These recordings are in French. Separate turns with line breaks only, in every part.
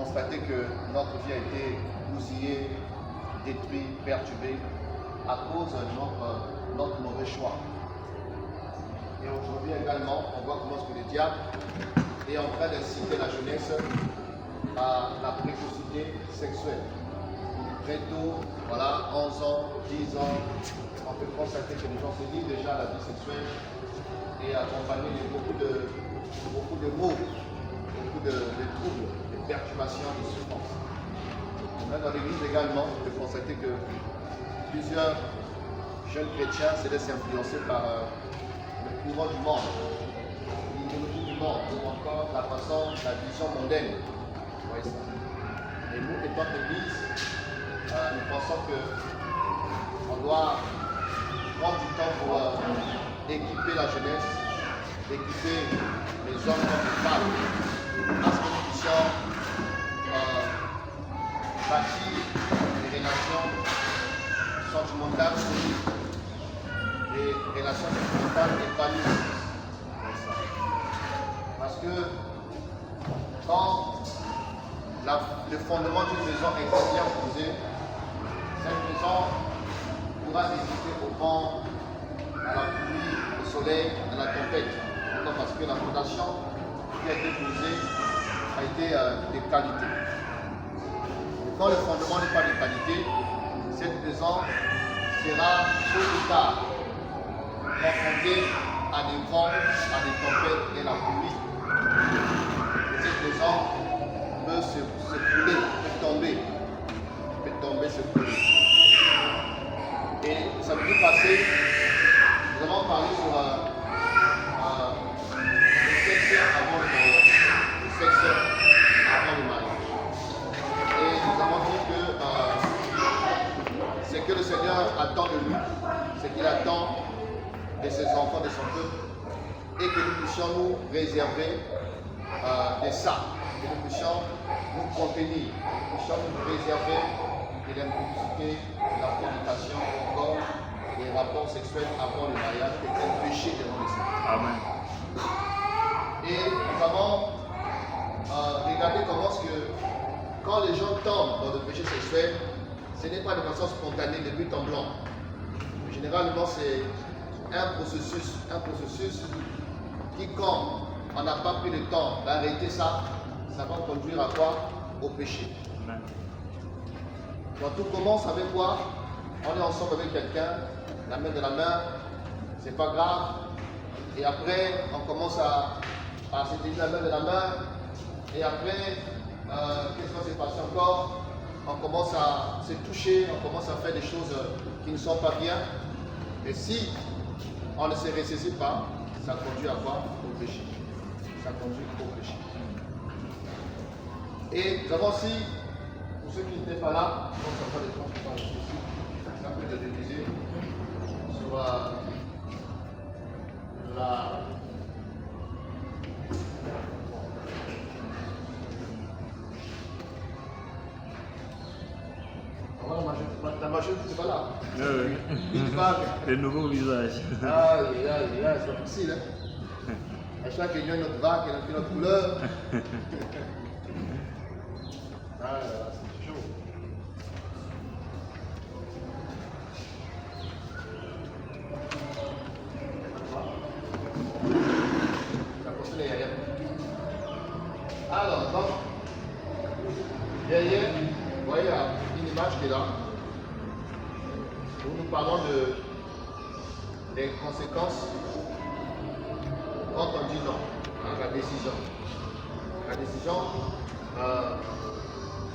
constaté que notre vie a été bousillée, détruite, perturbée à cause de notre mauvais choix. Et aujourd'hui également, on voit comment ce que le diable est en train d'inciter la jeunesse à la précocité sexuelle. Très tôt, voilà, 11 ans, 10 ans, on peut constater que les gens se livrent déjà à la vie sexuelle et accompagnés de beaucoup de maux, beaucoup de troubles, de perturbations, de souffrances. Même dans l'église également, on peut constater que plusieurs jeunes chrétiens se laissent influencer par le courant du monde, l'idéologie du monde, ou encore la façon, la vision mondaine. Vous voyez ça. Et nous, étant l'église, nous pensons qu'on doit prendre du temps pour équiper la jeunesse, équiper les hommes comme les femmes, à ce que nous puissions bâtir des relations sentimentales solides, des relations sentimentales épanouies. Parce que quand le fondement d'une maison est bien posé, cette maison pourra résister au vent, à la pluie, au soleil, à la tempête. Pourquoi? Parce que la fondation qui a été posée a été de qualité. Et quand le fondement n'est pas de qualité, cette maison sera tôt ou tard confrontée à des vents, à des tempêtes et la pluie. Et cette maison peut se couler, peut tomber, se couler. Et le samedi passé, nous avons parlé sur le sexe avant le mariage. Le sexe avant le mariage. Et nous avons dit que ce que le Seigneur attend de nous, c'est qu'il attend de ses enfants, de son peuple, et que nous puissions nous réserver de ça, que nous puissions nous contenir, que nous puissions nous préserver de l'impudicité, de la fornication, encore des rapports sexuels avant le mariage, qui est un péché devant le Seigneur.
Amen.
Et nous avons regardé comment est-ce que quand les gens tombent dans le péché sexuel, ce n'est pas de façon spontanée, de but en blanc. Généralement, c'est un processus qui, quand on n'a pas pris le temps d'arrêter ça, ça va conduire à quoi? Au péché.
Amen.
Quand tout commence avec quoi? On est ensemble avec quelqu'un, la main de la main, c'est pas grave. Et après, on commence à se tenir la main de la main. Et après, qu'est-ce qui va se passer encore? On commence à se toucher, on commence à faire des choses qui ne sont pas bien. Et si on ne se ressaisit pas, ça conduit à quoi? Au péché. Ça conduit au péché. Et nous avons aussi, pour ceux qui n'étaient pas là, donc ça pas les temps qui parlent ici, ça peut être révisé sur la ta machine, c'est pas là.
Oui. Le nouveau visage.
Aïe, c'est pas facile. Hein? À chaque union, notre vague, notre couleur. Ah, c'est chaud. Alors, donc, derrière, vous voyez une image qui est là, où nous parlons des conséquences quand on dit non à la décision. La décision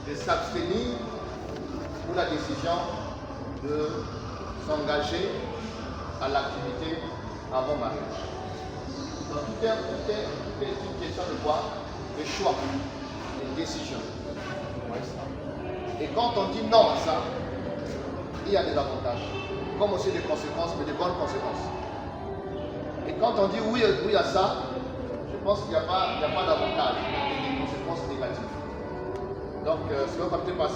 de s'abstenir ou la décision de s'engager à l'activité avant mariage. Donc tout est une question de quoi? De choix, de décision. Et quand on dit non à ça, il y a des avantages, comme aussi des conséquences, mais des bonnes conséquences. Et quand on dit oui à ça, je pense qu'il n'y a pas d'avantage, mais des conséquences négatives. Donc, si on va peut-être passer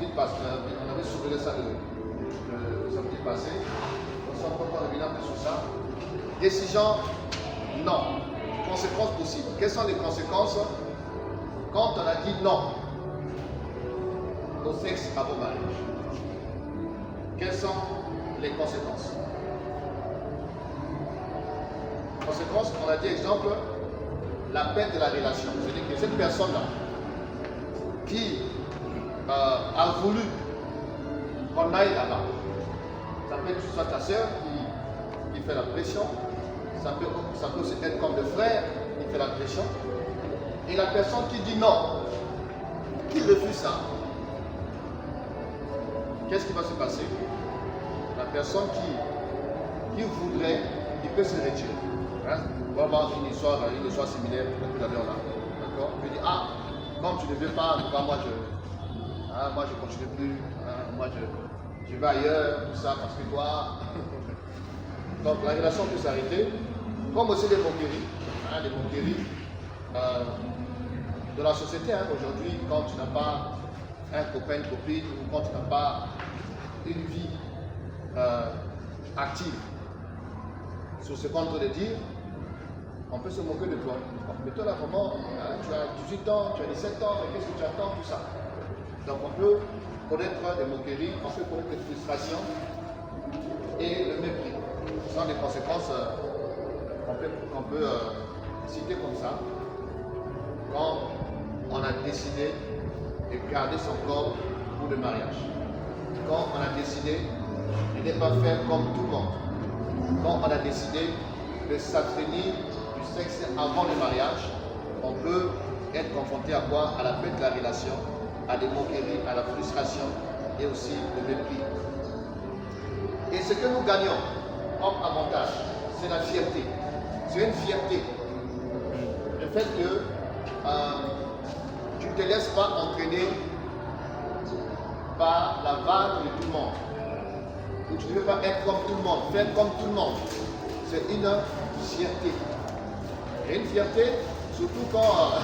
vite parce qu'on avait soulevé ça le samedi passé, on s'en peut pas revenir un peu sur ça. Décision, non. Conséquences possibles. Quelles sont les conséquences quand on a dit non? au sexe avant mariage. Quelles sont les conséquences? Conséquence, on a dit exemple, la perte de la relation. C'est-à-dire que cette personne-là qui a voulu qu'on aille là-bas, ça peut être soit ta soeur qui fait la pression, ça peut aussi être comme le frère qui fait la pression, et la personne qui dit non, qui refuse ça, qu'est-ce qui va se passer? La personne qui voudrait, qui peut se retirer. Hein? On va avoir une histoire similaire que nous avions là. D'accord? Je dis, ah, comme tu ne veux pas, en tout cas, moi je ne continue plus, hein, moi je vais ailleurs, tout ça, parce que toi. Donc la relation peut s'arrêter, comme aussi les moqueries, hein, les moqueries de la société. Hein. Aujourd'hui, quand tu n'as pas un copain, une copine, ou quand tu n'as pas une vie active sur ce qu'on te de dire, on peut se moquer de toi. Mais toi là, vraiment, tu as 18 ans, tu as 17 ans, mais qu'est-ce que tu attends, tout ça. Donc on peut connaître des moqueries, on peut connaître des frustrations et le mépris. Ce sont des conséquences qu'on peut citer comme ça. Quand on a décidé de garder son corps pour le mariage. Quand on a décidé de ne pas faire comme tout le monde. Quand on a décidé de s'abstenir du sexe avant le mariage, on peut être confronté à quoi? À la perte de la relation, à des moqueries, à la frustration et aussi le mépris. Et ce que nous gagnons comme avantage, c'est la fierté. C'est une fierté. Le fait que tu ne te laisses pas entraîner par la vague de tout le monde. Ou tu ne veux pas être comme tout le monde, faire comme tout le monde. C'est une fierté. Et une fierté, surtout quand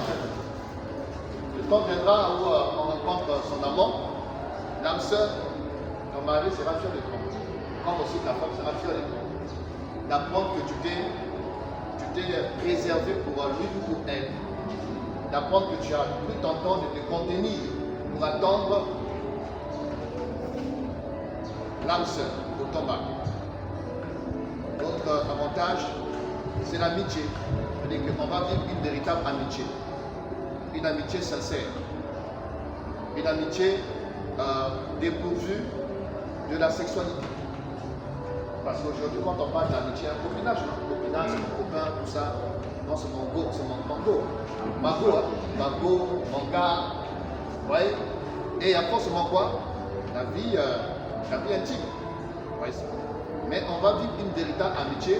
le temps viendra où on rencontre son amant, l'âme sœur, ton mari sera fier de toi. Comme aussi ta femme sera fière de toi. D'apprendre que tu t'es réservé pour lui ou pour elle. D'apprendre que tu as pris ton temps de te contenir pour attendre l'âme sœur pour ton mari. L'autre avantage, c'est l'amitié. C'est-à-dire qu'on va vivre une véritable amitié. Une amitié sincère. Une amitié dépourvue de la sexualité. Parce qu'aujourd'hui, quand on parle d'amitié, un copinage, non? Copinage, c'est mon copain, tout ça. Non, c'est mon go, c'est mon mango. Mango, hein? Mango, mon gars. Vous voyez? Et après, c'est mon quoi? La vie intime. Vous voyez ça? Mais on va vivre une véritable amitié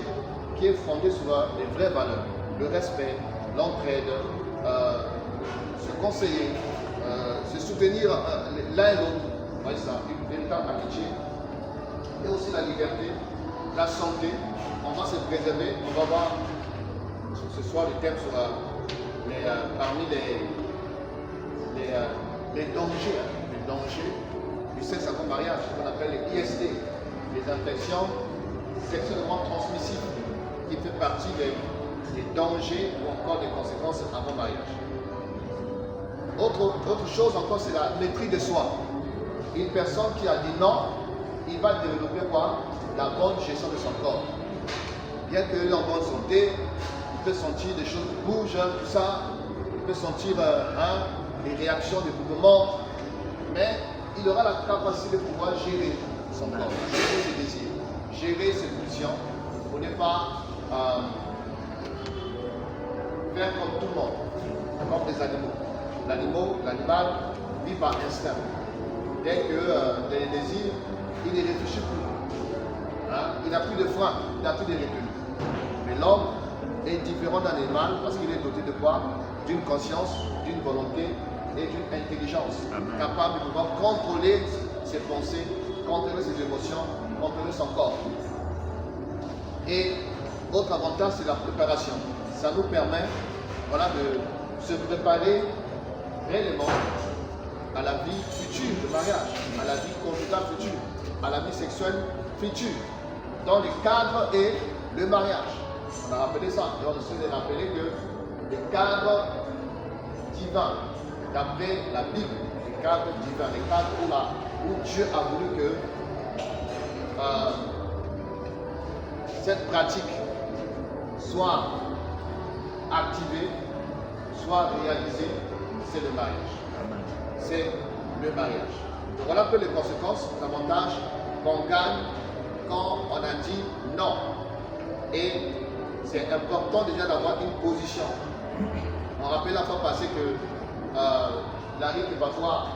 qui est fondée sur les vraies valeurs. Le respect, l'entraide, se conseiller, se soutenir l'un et l'autre. Vous voyez ça? Une véritable amitié. Et aussi la liberté, la santé. On va se préserver. On va voir ce soir le thème sur parmi les dangers, les dangers du sexe avant mariage, ce qu'on appelle les IST, les infections sexuellement transmissibles, qui fait partie des dangers ou encore des conséquences avant mariage. Autre chose encore, c'est la maîtrise de soi. Une personne qui a dit non, il va développer quoi? La bonne gestion de son corps. Bien qu'il est en bonne santé, il peut sentir des choses qui bougent, tout ça, il peut sentir des réactions, des mouvements, mais il aura la capacité de pouvoir gérer son corps, gérer ses désirs, gérer ses pulsions, pour ne pas faire comme tout le monde, comme des animaux. L'animal vit par instinct. Dès que les désirs, il ne réfléchit plus. Hein? Il n'a plus de frein, il n'a plus de retenue. Mais l'homme est différent d'un animal parce qu'il est doté de quoi? D'une conscience, d'une volonté et d'une intelligence. Amen. Capable de pouvoir contrôler ses pensées, contrôler ses émotions, contrôler son corps. Et autre avantage, c'est la préparation. Ça nous permet de se préparer réellement à la vie future de mariage, à la vie conjugale future, à la vie sexuelle future, dans le cadre et le mariage. On a rappelé ça, et on essaie de rappeler que le cadre divin, d'après la Bible, le cadres divins, les cadres où Dieu a voulu que cette pratique soit activée, soit réalisée, c'est le mariage. C'est le mariage. Donc voilà un peu les conséquences, les avantages qu'on gagne quand on a dit non. Et c'est important déjà d'avoir une position. On rappelle la fois passée que il arrive que parfois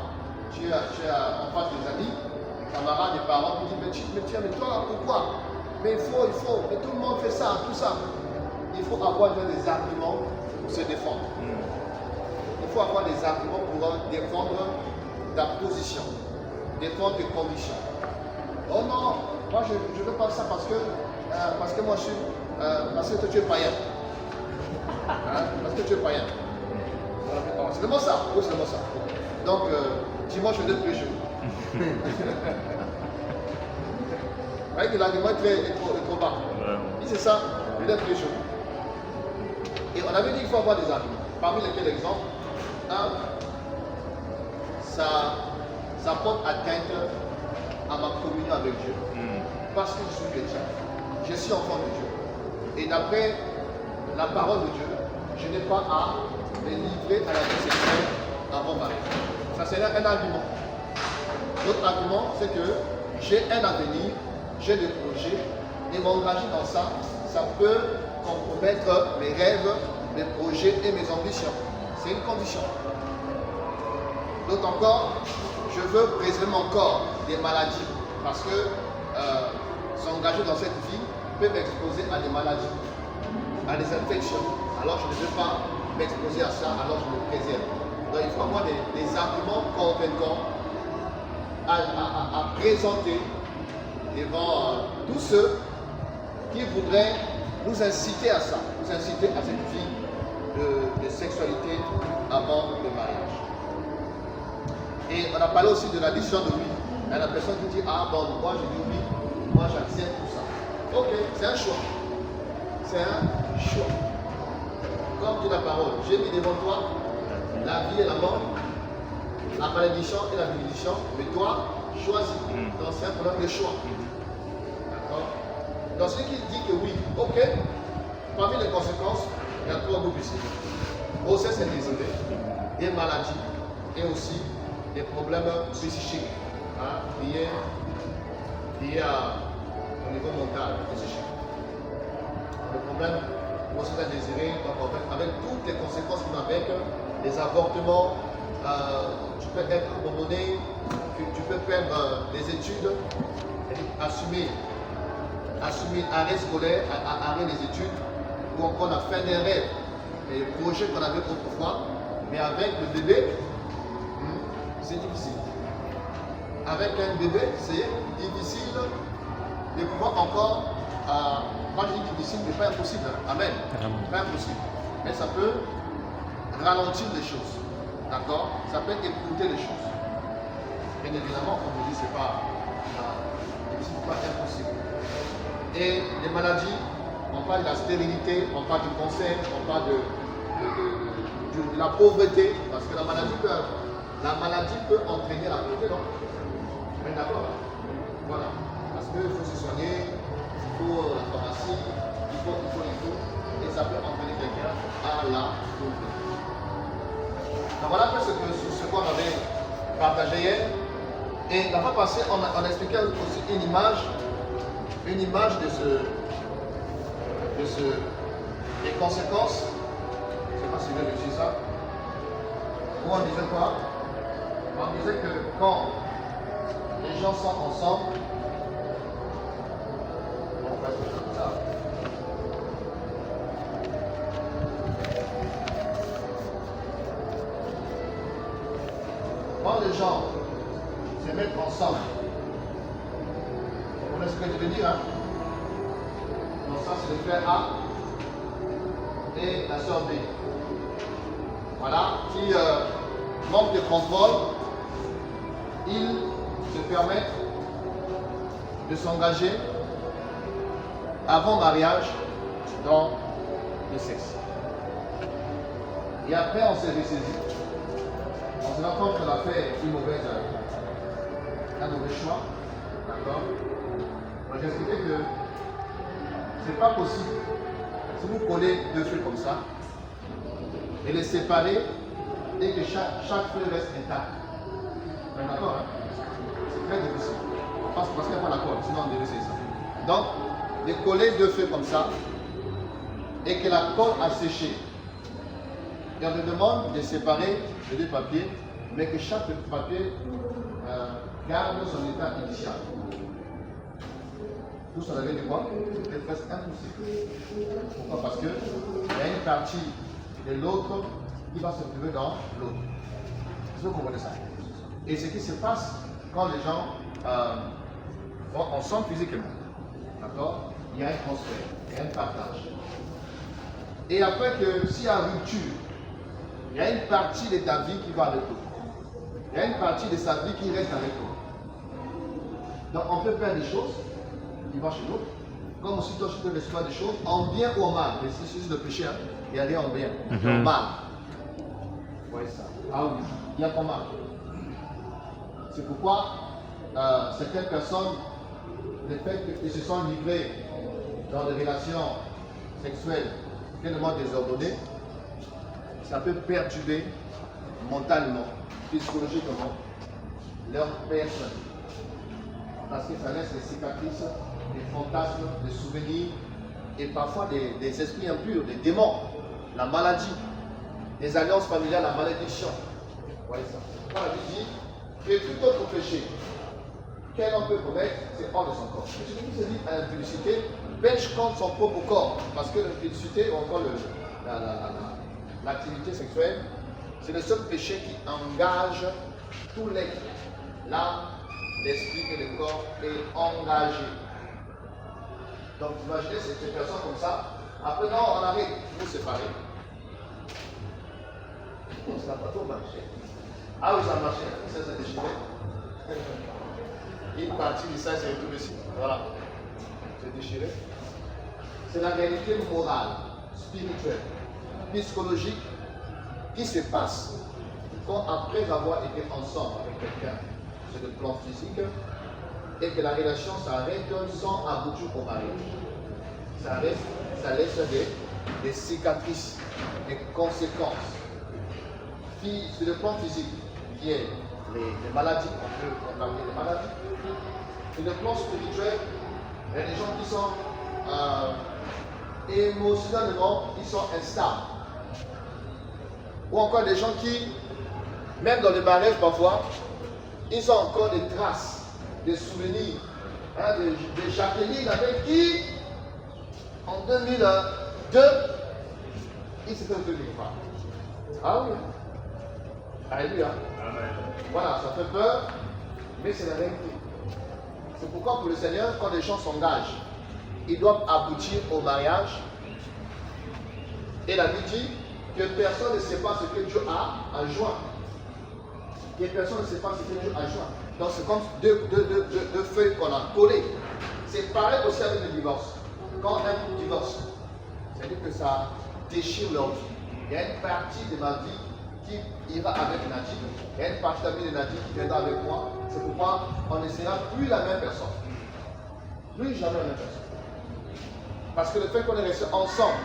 tu es en face des amis, des camarades, des parents qui disent mais toi pourquoi? Mais il faut, mais tout le monde fait ça, tout ça. Il faut avoir des arguments pour se défendre. Il faut avoir des arguments pour défendre ta position, défendre tes convictions. Oh non, moi je ne veux pas ça parce que moi je suis, parce que tu es païen. Hein? Parce que tu es païen. C'est vraiment ça. Oui, c'est vraiment ça. Donc, dimanche, je donne plus jeu. Voyez que l'argument est trop bas. Oui, c'est ça, je donne plus jeu. Et on avait dit qu'il faut avoir des arguments. Parmi lesquels, exemple, un, ça porte atteinte à ma communion avec Dieu. Parce que je suis chrétien. Je suis enfant de Dieu. Et d'après la parole de Dieu, je n'ai pas à me livrer à la vie sexuelle avant mariage. Ça c'est un argument. L'autre argument, c'est que j'ai un avenir, j'ai des projets, et m'engager dans ça, ça peut compromettre mes rêves, mes projets et mes ambitions. C'est une condition. D'autre encore, je veux préserver mon corps des maladies, parce que s'engager dans cette vie peut m'exposer à des maladies, à des infections. Alors je ne veux pas m'exposer à ça, alors je me préserve. Donc il faut avoir des arguments convaincants à présenter devant tous ceux qui voudraient nous inciter à ça, nous inciter à cette vie de sexualité avant le mariage. Et on a parlé aussi de la décision de oui. Il y a la personne qui dit, ah bon, moi je dis oui, moi j'accepte tout ça. Ok, c'est un choix. C'est un choix. Comme dit la parole, j'ai mis devant toi la vie et la mort, la malédiction et la bénédiction, mais toi, choisis. Donc c'est un problème de choix. D'accord? Donc celui qui dit que oui, ok, parmi les conséquences, il y a trois groupes ici. Grossesse indésirée, des maladies et aussi des problèmes psychiques liés au niveau mental et psychique. Le problème grossesse indésirée, donc avec toutes les conséquences qui vont avec, les avortements, tu peux être abandonné, tu peux perdre des études, assumer arrêt scolaire, arrêt des études, ou encore la fin des rêves, les projets qu'on avait autrefois, mais avec le bébé, c'est difficile. Avec un bébé, c'est difficile de pouvoir encore, quand je dis difficile, mais pas impossible, amen, pas impossible, mais ça peut ralentir les choses, d'accord? Ça peut écouter les choses. Bien évidemment, comme je dis, c'est pas impossible. Et les maladies, on parle de la stérilité, on parle du cancer, on parle de la pauvreté, parce que la maladie peut entraîner la pauvreté, non? Mais d'accord, voilà. Parce qu'il faut se soigner, il faut la pharmacie, il faut, et ça peut entraîner quelqu'un à la pauvreté. Donc voilà un peu ce qu'on avait partagé hier. Et la fois passée, on expliquait aussi une image des conséquences. Je ne sais pas si j'ai réussi ça. Où on disait quoi? On disait que quand les gens sont ensemble, on va faire comme ça. Quand les gens se mettent ensemble, vous comprenez ce que je veux dire, hein? Donc ça c'est le frère A et la sœur B. Voilà, qui manquent de contrôle, ils se permettent de s'engager avant mariage dans le sexe. Et après on s'est ressaisi. On c'est notre femme qui a fait un mauvais choix. D'accord? Moi, j'ai expliqué que c'est pas possible. Si vous collez deux feux comme ça, et les séparer, et que chaque feu reste intact. D'accord? Hein? C'est très difficile. Parce qu'il n'y a pas la colle, sinon on devrait essayer ça. Donc, de coller deux feux comme ça, et que la colle a séché. Et on me demande de séparer les deux papiers, mais que chaque papier garde son état initial. Tout ça avait de quoi? C'est presque impossible. Pourquoi? Parce qu'il y a une partie de l'autre qui va se trouver dans l'autre. Est-ce que vous comprenez ça? Et ce qui se passe quand les gens vont ensemble physiquement, d'accord? Il y a un transfert, il y a un partage. Et après que s'il y a rupture, il y a une partie de ta vie qui va avec l'autre. Il y a une partie de sa vie qui reste avec l'autre. Donc on peut faire des choses qui vont chez l'autre, comme aussi toi tu peux faire des choses en bien ou en mal. Mais si c'est le péché, hein, il y a rien en bien, en mal. Vous voyez ça? Ah oui, il y a pas mal. C'est pourquoi certaines personnes, le fait qu'ils se sont livrés dans des relations sexuelles pleinement désordonnées, ça peut perturber mentalement, psychologiquement leur personne. Parce que ça laisse des cicatrices, des fantasmes, des souvenirs et parfois des esprits impurs, des démons, la maladie, des alliances familiales, la malédiction. Vous voyez ça? Quand la Bible dit que tout autre péché qu'un homme peut commettre, c'est hors de son corps. Mais celui qui se dit à l'impudicité pêche contre son propre corps. Parce que l'impudicité, ou encore l'activité sexuelle, c'est le seul péché qui engage tout l'être. L'âme, l'esprit et le corps est engagé. Donc imaginez ces personnes comme ça. Après, non, on arrête, vous séparer. Ça n'a pas trop marché. Ah oui, ça a marché. Ça s'est déchiré. Une partie de ça s'est retrouvée ici. Voilà. C'est déchiré. C'est la réalité morale, spirituelle, psychologique qui se passe quand après avoir été ensemble avec quelqu'un sur le plan physique et que la relation s'arrête sans aboutir au mariage. Ça laisse des cicatrices, des conséquences. Puis sur le plan physique, qui est les maladies, on peut parler des maladies. Sur le plan spirituel, il y a des gens qui sont émotionnellement, ils sont instables. Ou encore des gens qui, même dans le mariage parfois, ils ont encore des traces, des souvenirs, hein, de Jacqueline avec qui, en 2002, il s'était retenu une femme. Ah oui. Alléluia. Voilà, ça fait peur, mais c'est la réalité. C'est pourquoi pour le Seigneur, quand les gens s'engagent, ils doivent aboutir au mariage. Et la Bible dit que personne ne sait pas ce que Dieu a joint. Que personne ne sait pas ce que Dieu a joint. Donc c'est comme deux feuilles qu'on a collées. C'est pareil aussi avec le divorce. Quand un couple divorce, c'est-à-dire que ça déchire leur vie. Il y a une partie de ma vie qui ira avec Nadine. Il y a une partie de la vie de Nadine qui viendra avec moi. C'est pourquoi on ne sera plus la même personne. Plus jamais la même personne. Parce que le fait qu'on est resté ensemble,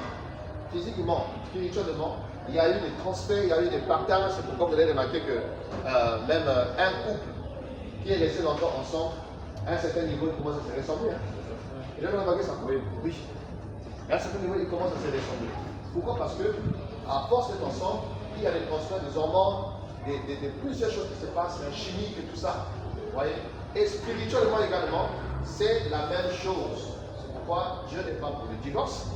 physiquement, spirituellement, il y a eu des transferts, il y a eu des partages. C'est pourquoi vous allez remarquer que même un couple qui est resté longtemps ensemble, à un certain niveau, il commence à se ressembler. Vous avez remarqué ça? Oui. À un certain niveau, il commence à se ressembler. Pourquoi? Parce que, à force d'être ensemble, il y a des transferts, des hormones, de plusieurs choses qui se passent, chimiques et tout ça. Vous voyez? Et spirituellement également, c'est la même chose. C'est pourquoi Dieu n'est pas pour le divorce.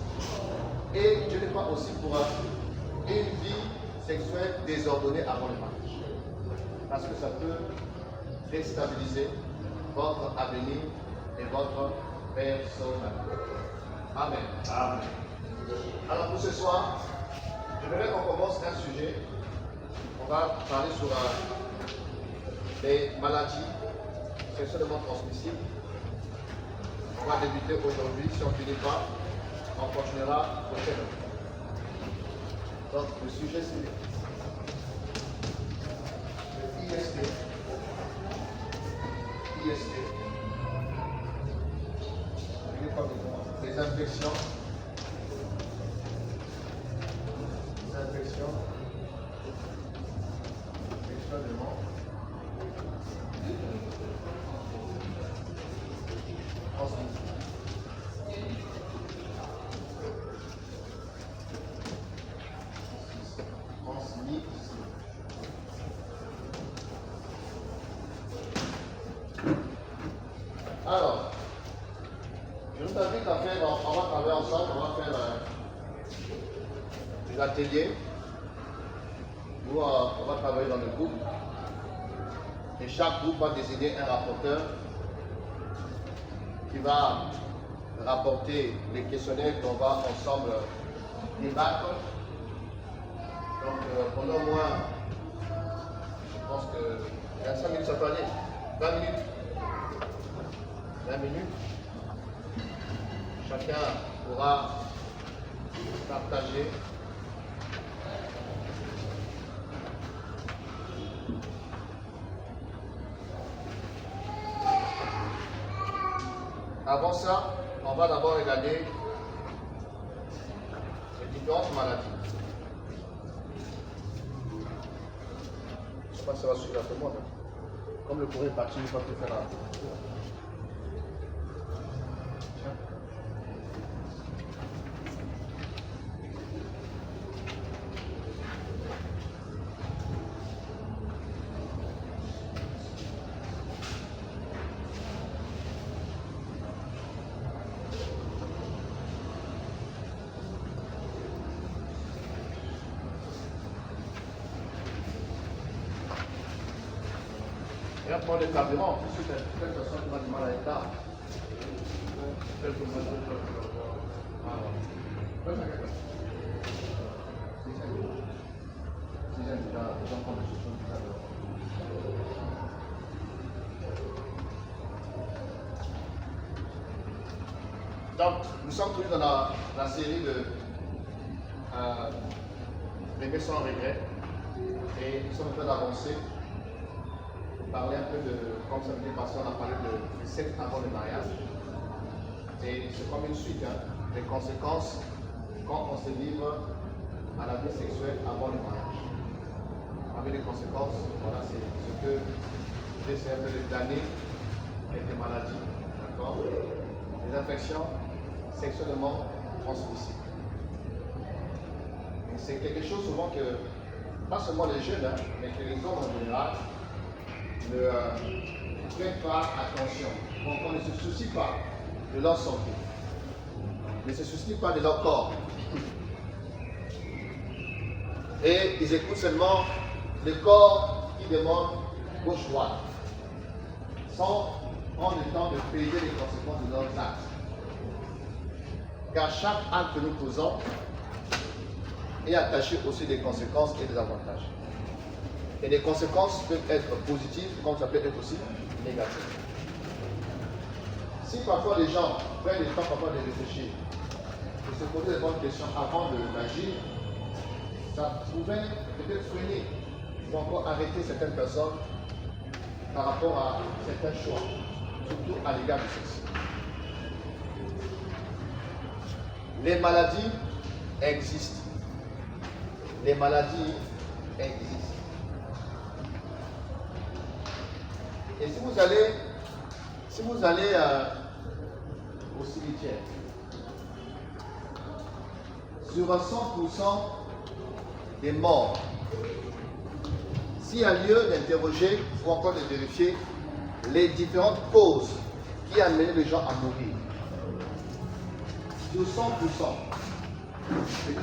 Et Dieu n'est pas aussi pour une vie sexuelle désordonnée avant le mariage. Parce que ça peut déstabiliser votre avenir et votre personnalité. Amen. Amen. Alors pour ce soir, je voudrais qu'on commence un sujet. On va parler sur les maladies sexuellement transmissibles. On va débuter aujourd'hui. Si on ne finit pas, on continuera prochainement. Donc le sujet c'est Alors, je vous invite à faire, on va travailler ensemble, on va faire des ateliers où on va travailler dans le groupe. Et chaque groupe va désigner un rapporteur qui va rapporter les questionnaires qu'on va ensemble débattre. Donc pendant au moins, je pense que il y a 5 minutes, ça peut aller. 20 minutes. 20 minutes. Chacun pourra partager. Avant ça, on va d'abord regarder les différentes maladies. Je ne sais pas si ça va suivre tout le monde. Comme le courrier est parti, il ne va plus faire la... Et là, pour le carburant, puisque telle personne qui va du mal à l'état. Donc, nous sommes toujours dans la série de Aimer sans regret. Et nous sommes en train d'avancer. Parler un peu de, comme ça vient passer, on a parlé de sexe avant le mariage. Et c'est comme une suite, des conséquences quand on se livre à la vie sexuelle avant le mariage. Avec les conséquences, voilà, c'est ce que j'essaie un peu de planer avec des maladies, d'accord? Des infections sexuellement transmissibles. C'est quelque chose souvent que, pas seulement les jeunes, mais que les hommes en général, ne prêtent pas attention. Donc on ne se soucie pas de leur santé, ne se soucie pas de leur corps. Et ils écoutent seulement le corps qui demande gauche-droite, sans prendre le temps de payer les conséquences de leurs actes. Car chaque acte que nous posons est attaché aussi des conséquences et des avantages. Et les conséquences peuvent être positives, comme ça peut être aussi négatives. Si parfois les gens prennent le temps parfois de réfléchir, de se poser les bonnes questions avant d'agir, ça pouvait peut-être freiner ou encore arrêter certaines personnes par rapport à certains choix, surtout à l'égard du sexe. Les maladies existent. Les maladies existent. Et si vous allez au cimetière, sur 100% des morts, s'il y a lieu d'interroger ou encore de vérifier les différentes causes qui amènent les gens à mourir, sur 100%, c'est sur 100%,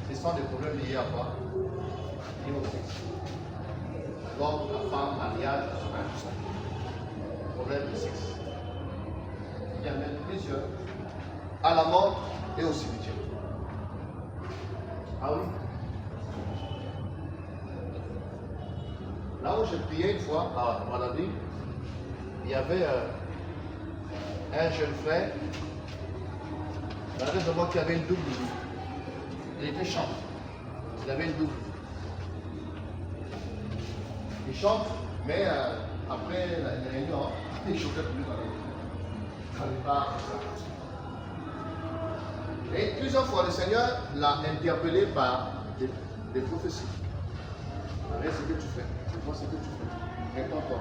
ce sont des problèmes liés à quoi? Liés au sexe. L'homme, la femme, mariage, problème de sexe. Il y en a plusieurs à la mort et au cimetière. Ah oui? Là où j'ai prié une fois à Malawi, il y avait un jeune frère, dans de moi qui avait une double vie. Il était chanteur. Il avait une double vie. Il chante, mais après la réunion, il ne chantait plus dans les bars. Et plusieurs fois, le Seigneur l'a interpellé par des prophéties. Regarde ce que tu fais, vois ce que tu fais, réponds-toi.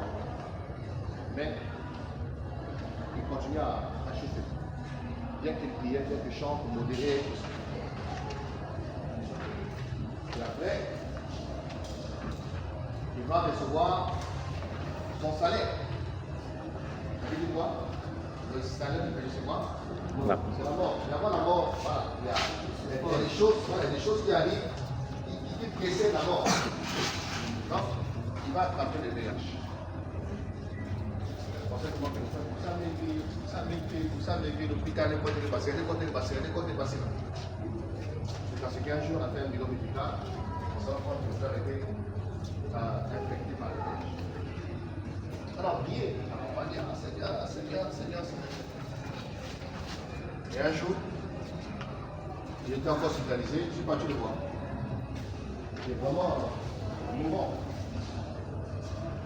Mais il continue à chauffer. Bien qu'il priait, bien qu'il chante, modéré. Et après, il va recevoir son salaire. péché quoi? Le salaire du péché, c'est quoi?
La-
C'est la mort. D'abord la mort, voilà. Il y a des choses, voilà, des choses qui arrivent qui précèdent la mort. Donc, il va attraper le VIH. Vous savez que l'hôpital est côté de passer, parce qu'un jour, on a fait un bilan médical, on s'en rend compte que ça a été infecté par le VIH. Alors, priez, on va dire, Seigneur. Et un jour, il était encore hospitalisé, je ne suis pas tu le vois. Il est vraiment mourant.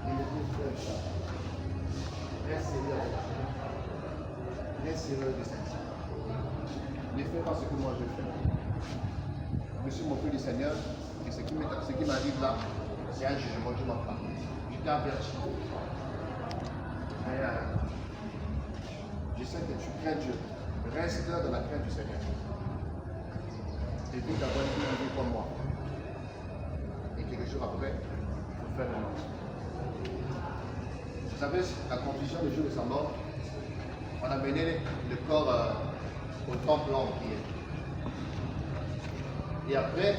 Il était très cher. Seigneur de Saint. Ne fais pas ce que moi je fais. Je suis mon feu du Seigneur et ce qui m'arrive là, c'est un jugement de ma part. Je t'ai averti. Mais je sais que tu crains Dieu. Reste dans la crainte du Seigneur. Et puis d'avoir une vie comme moi. Et quelques jours après, il faut faire le mort. Vous savez, la conclusion du jour de sa mort, on a mené le corps au temple en prière. Et après,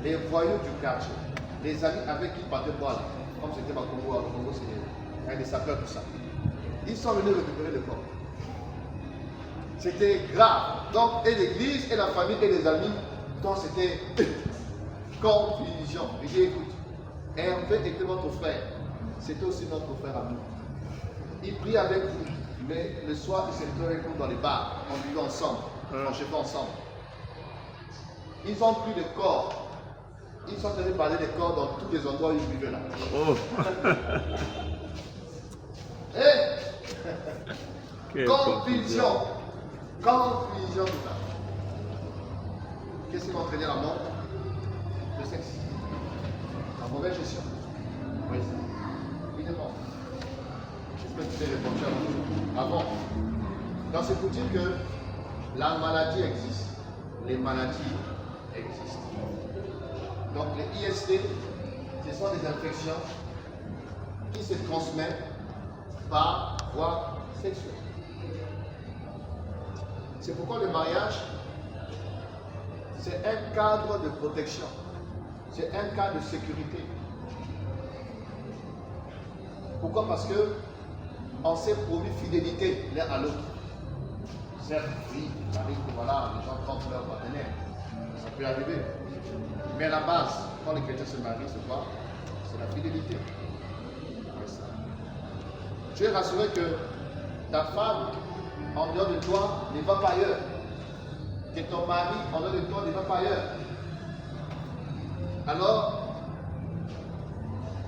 les voyous du quartier, les amis avec qui il partait boire, comme c'était ma Congo, au Congo, c'est des sapeurs, tout ça. Ils sont venus récupérer le corps. C'était grave. Donc, et l'église, et la famille, et les amis, donc c'était confusion. Je dis, écoute, Hervé était votre frère. C'était aussi notre frère à nous. Il prie avec vous, mais le soir, il se retrouvait avec nous dans les bars. On vivait ensemble, on chantait ensemble. Ils ont pris le corps. Ils sont allés parler des corps dans tous les endroits où ils vivaient là.
Oh.
Confusion. Confusion totale. Qu'est-ce qui va entraîner la mort? Le sexe. La mauvaise gestion. Oui. Évidemment. J'espère que tu t'es répondu avant. Donc c'est pour dire que la maladie existe. Les maladies existent. Donc les IST, ce sont des infections qui se transmettent par voie sexuelle. C'est pourquoi le mariage, c'est un cadre de protection. C'est un cadre de sécurité. Pourquoi? Parce que on s'est promis fidélité l'un à l'autre. Certes, oui, il arrive que voilà, les gens trompent leur partenaire. Ça peut arriver. Mais à la base, quand les chrétiens se marient, c'est quoi? C'est la fidélité. Tu es rassuré que ta femme, en dehors de toi, ne va pas ailleurs. Que ton mari, en dehors de toi, ne va pas ailleurs. Alors,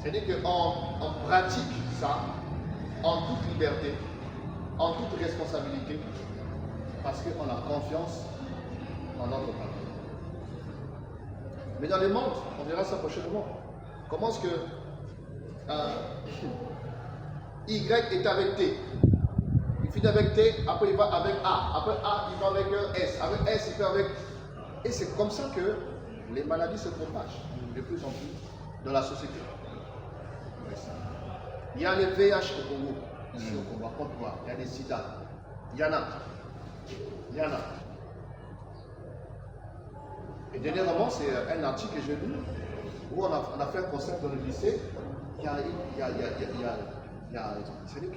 c'est-à-dire qu'on pratique ça en toute liberté, en toute responsabilité, parce qu'on a confiance en notre partenaire. Mais dans le monde, on verra ça prochainement. Comment est-ce que Y est avec T? Il finit avec T, après il va avec A, après A il va avec S, avec S il va avec... Et c'est comme ça que les maladies se propagent de plus en plus dans la société. Il y a les VIH au Congo, ici au Congo, à Côte-d'Ivoire, il y a des sida, il y en a. Et dernièrement, c'est un article que j'ai lu où on a fait un concert dans le lycée. C'est-à-dire qu'il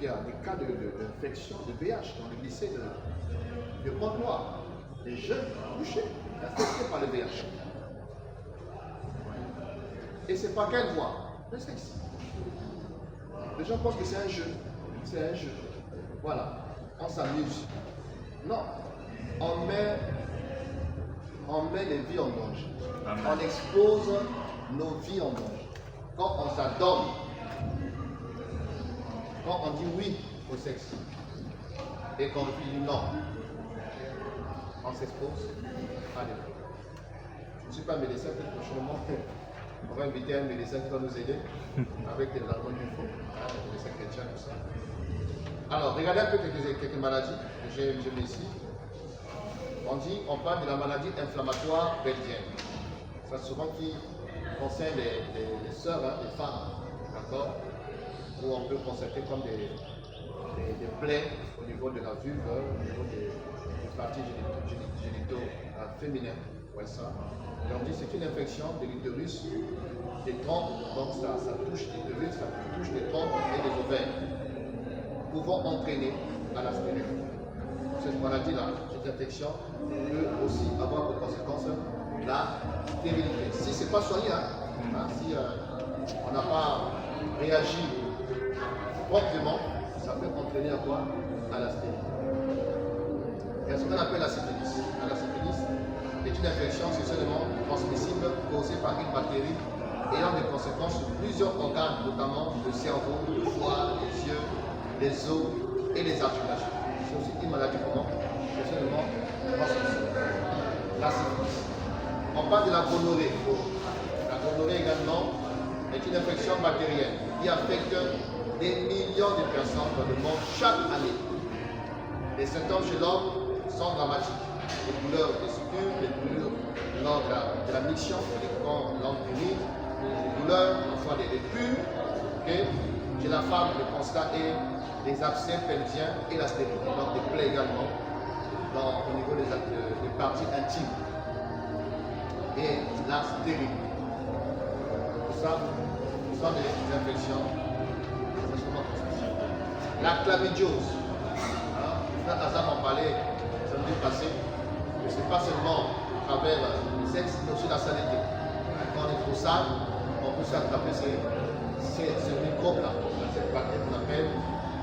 y a des cas d'infection de VIH dans le lycée de Côte-d'Ivoire. Les jeunes touchés, infectés par le VIH. Et c'est pas quelle voie? Le sexe. Les gens pensent que c'est un jeu. C'est un jeu. Voilà. On s'amuse. Non. On met les vies en danger. Amen. On expose nos vies en danger. Quand on s'adonne, quand on dit oui au sexe et qu'on dit non, on s'expose à des vies. Je ne suis pas médecin, peut-être prochainement, on va inviter un médecin qui va nous aider avec des arguments qu'il faut, les médecins chrétiens, tout ça. Alors, regardez un peu quelques maladies que j'ai mis ici. On parle de la maladie inflammatoire pelvienne. Ça souvent qui concerne les sœurs, les femmes, d'accord? Où on peut constater comme des plaies au niveau de la vulve, au niveau des parties génitaux féminines. Ouais, ça. Et on dit que c'est une infection de l'utérus, des trompes, donc ça touche l'utérus, ça touche les trompes et les ovaires, pouvant entraîner à la stérilité. Cette maladie-là, cette infection, peut aussi avoir pour conséquence la stérilité. Si ce n'est pas soigné, si on n'a pas réagi promptement, ça peut entraîner à quoi? À la stérilité. Il y a ce qu'on appelle la syphilis. La syphilis est une infection sexuellement transmissible causée par une bactérie ayant des conséquences sur plusieurs organes, notamment le cerveau, le foie, les yeux, les os et les articulations. C'est aussi une maladie sexuellement transmissible. La syphilis. On parle de la gonorrhée. La gonorrhée également est une infection bactérienne qui affecte des millions de personnes dans le monde chaque année. Les symptômes chez l'homme sont dramatiques. Les douleurs testicules, les douleurs lors de la miction, quand l'homme urine, les douleurs, parfois des pulls. Okay. Chez la femme, le constat est les abcès pelviens et la stérilité. Donc des plaies également au niveau des parties intimes. Et la stérilité. Tout ça, ce sont des infections sexuellement transmissibles. La chlamydiose. Frère Azam en parlait samedi passé, que ce n'est pas seulement à travers le sexe, mais aussi la saleté. Quand on est trop sale, on peut s'attraper ce microbe-là, cette bactérie qu'on appelle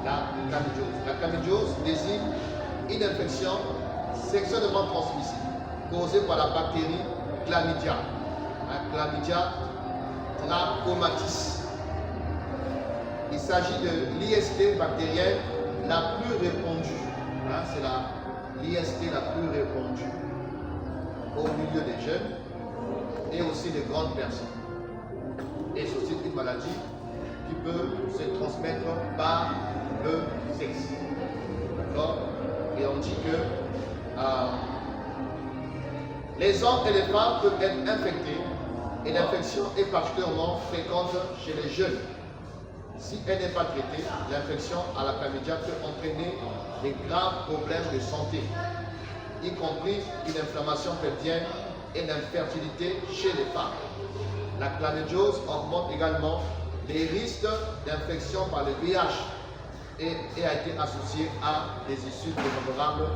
la chlamydiose. La chlamydiose désigne une infection sexuellement transmissible causée par la bactérie Chlamydia. La Chlamydia trachomatis. Il s'agit de l'IST bactérienne la plus répandue. C'est l'IST la plus répandue au milieu des jeunes et aussi des grandes personnes. Et c'est aussi une maladie qui peut se transmettre par le sexe. D'accord? Et on dit que les hommes et les femmes peuvent être infectés et l'infection est particulièrement fréquente chez les jeunes. Si elle n'est pas traitée, l'infection à la chlamydia peut entraîner des graves problèmes de santé, y compris une inflammation pelvienne et l'infertilité chez les femmes. La chlamydiose augmente également les risques d'infection par le VIH et a été associée à des issues défavorables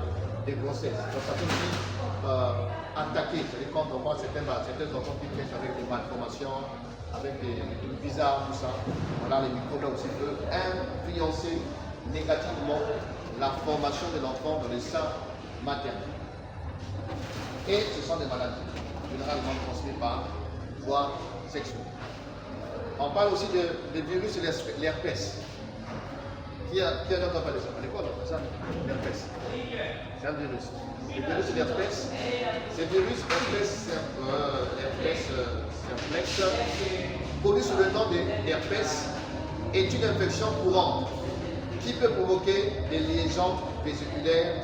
des grossesses. Donc ça peut aussi attaquer, c'est-à-dire quand on voit certains enfants qui naissent avec des malformations, avec des trucs bizarres, tout ça, voilà, les microbes là aussi peuvent influencer négativement la formation de l'enfant dans le sein maternel. Et ce sont des maladies généralement transmises par voie sexuelle. On parle aussi des virus et l'herpès. Qui a entendu parler de ça à l'école? L'herpès. C'est un virus. Le virus et l'herpès, c'est virus herpès simplex, connu sous le nom d'herpès, est une infection courante qui peut provoquer des liaisons vésiculaires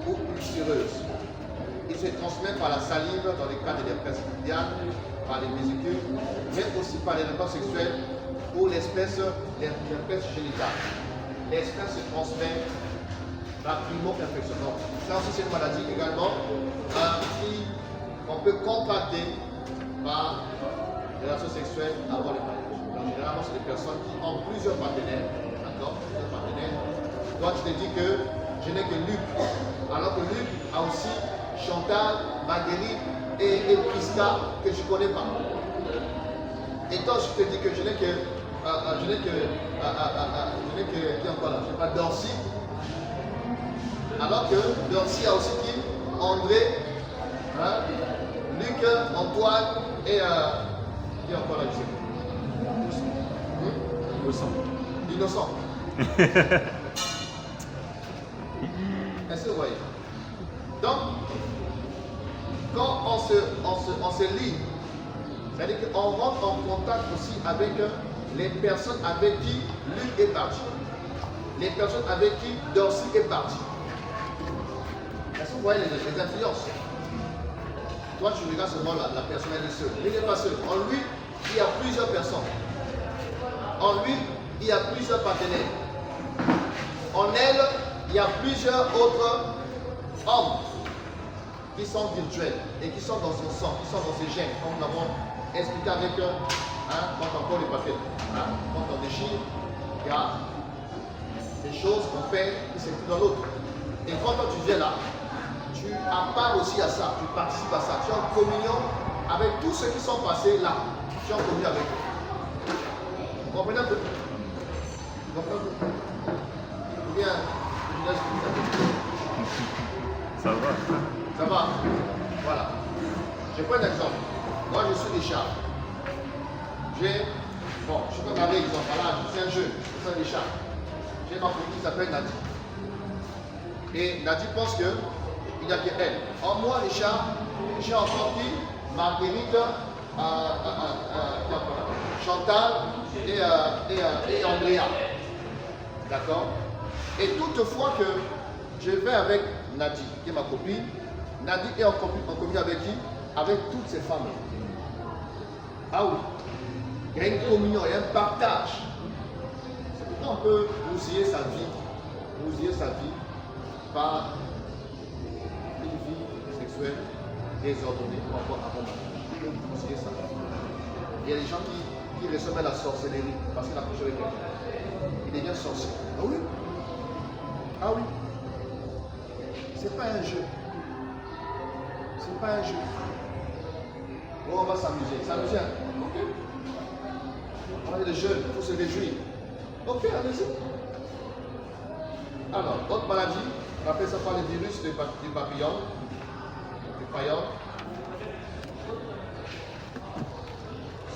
ou ulcéreuses. Il se transmet par la salive dans le cas de l'herpès mondial, par les vésicules, mais aussi par les rapports sexuels ou l'herpès génital. L'espèce se transmet rapidement infectionnant. Ça aussi c'est une maladie également qu'on peut contracter par les relations sexuelles avant le mariage. Donc, généralement c'est des personnes qui ont plusieurs partenaires. D'accord? Plusieurs partenaires. Toi tu te dis que je n'ai que Luc, alors que Luc a aussi Chantal, Marguerite et Prisca que je ne connais pas. Et toi je te dis que je n'ai que qui encore là, je ne sais pas, Dorcy. Alors que Dorcy a aussi qui? André, Luc, Antoine et qui encore là, je sais pas. Innocent. Est-ce que vous voyez? Donc, quand on se lie, c'est-à-dire qu'on rentre en contact aussi avec les personnes avec qui Luc est parti, les personnes avec qui Dorcy est parti. Est-ce que vous voyez les influences? Toi, tu regardes seulement la personne, elle est seule. Il n'est pas seul. En lui, il y a plusieurs personnes. En lui, il y a plusieurs partenaires. En elle, il y a plusieurs autres hommes qui sont virtuels et qui sont dans son sang, qui sont dans ses gènes, comme nous l'avons expliqué avec quand on colle les papiers. Quand on déchire, il y a des choses qu'on fait qui s'expliquent dans l'autre. Et quand tu viens là, tu appares aussi à ça, tu participes à ça, tu es en communion avec tous ceux qui sont passés là, tu es en communion avec eux. Vous comprenez un peu? Vous comprenez un peu? Ou bien, je laisse vous appeler.
Ça va.
Ça va? Voilà. Je prends un exemple. Moi, je suis Richard. Je suis comme un exemple. Voilà, je suis un jeune, je suis un Richard. J'ai ma copine qui s'appelle Nadie. Et Nadie pense qu'il n'y a qu'elle. En moi, Richard, j'ai encore qui? Marguerite, Chantal et Andrea. D'accord? Et toutefois que je vais avec Nadie, qui est ma copine, Nadie est en communion avec qui? Avec toutes ces femmes. Ah oui. Il y a une communion, il y a un partage. C'est pourquoi on peut bousiller sa vie par une vie sexuelle désordonnée ou encore abondante. On peut bousiller sa vie. Il y a des gens qui ressemblent à la sorcellerie parce qu'il a couché avec quelqu'un. Il devient sorcier. Ah oui? Ah oui. C'est pas un jeu. C'est pas un jeu. Bon, on va s'amuser. S'amuser. Ok. On est des jeunes, il faut se réjouir. Ok, allez-y. Alors, autre maladie, on appelle ça par le virus du papillon. Du paillon.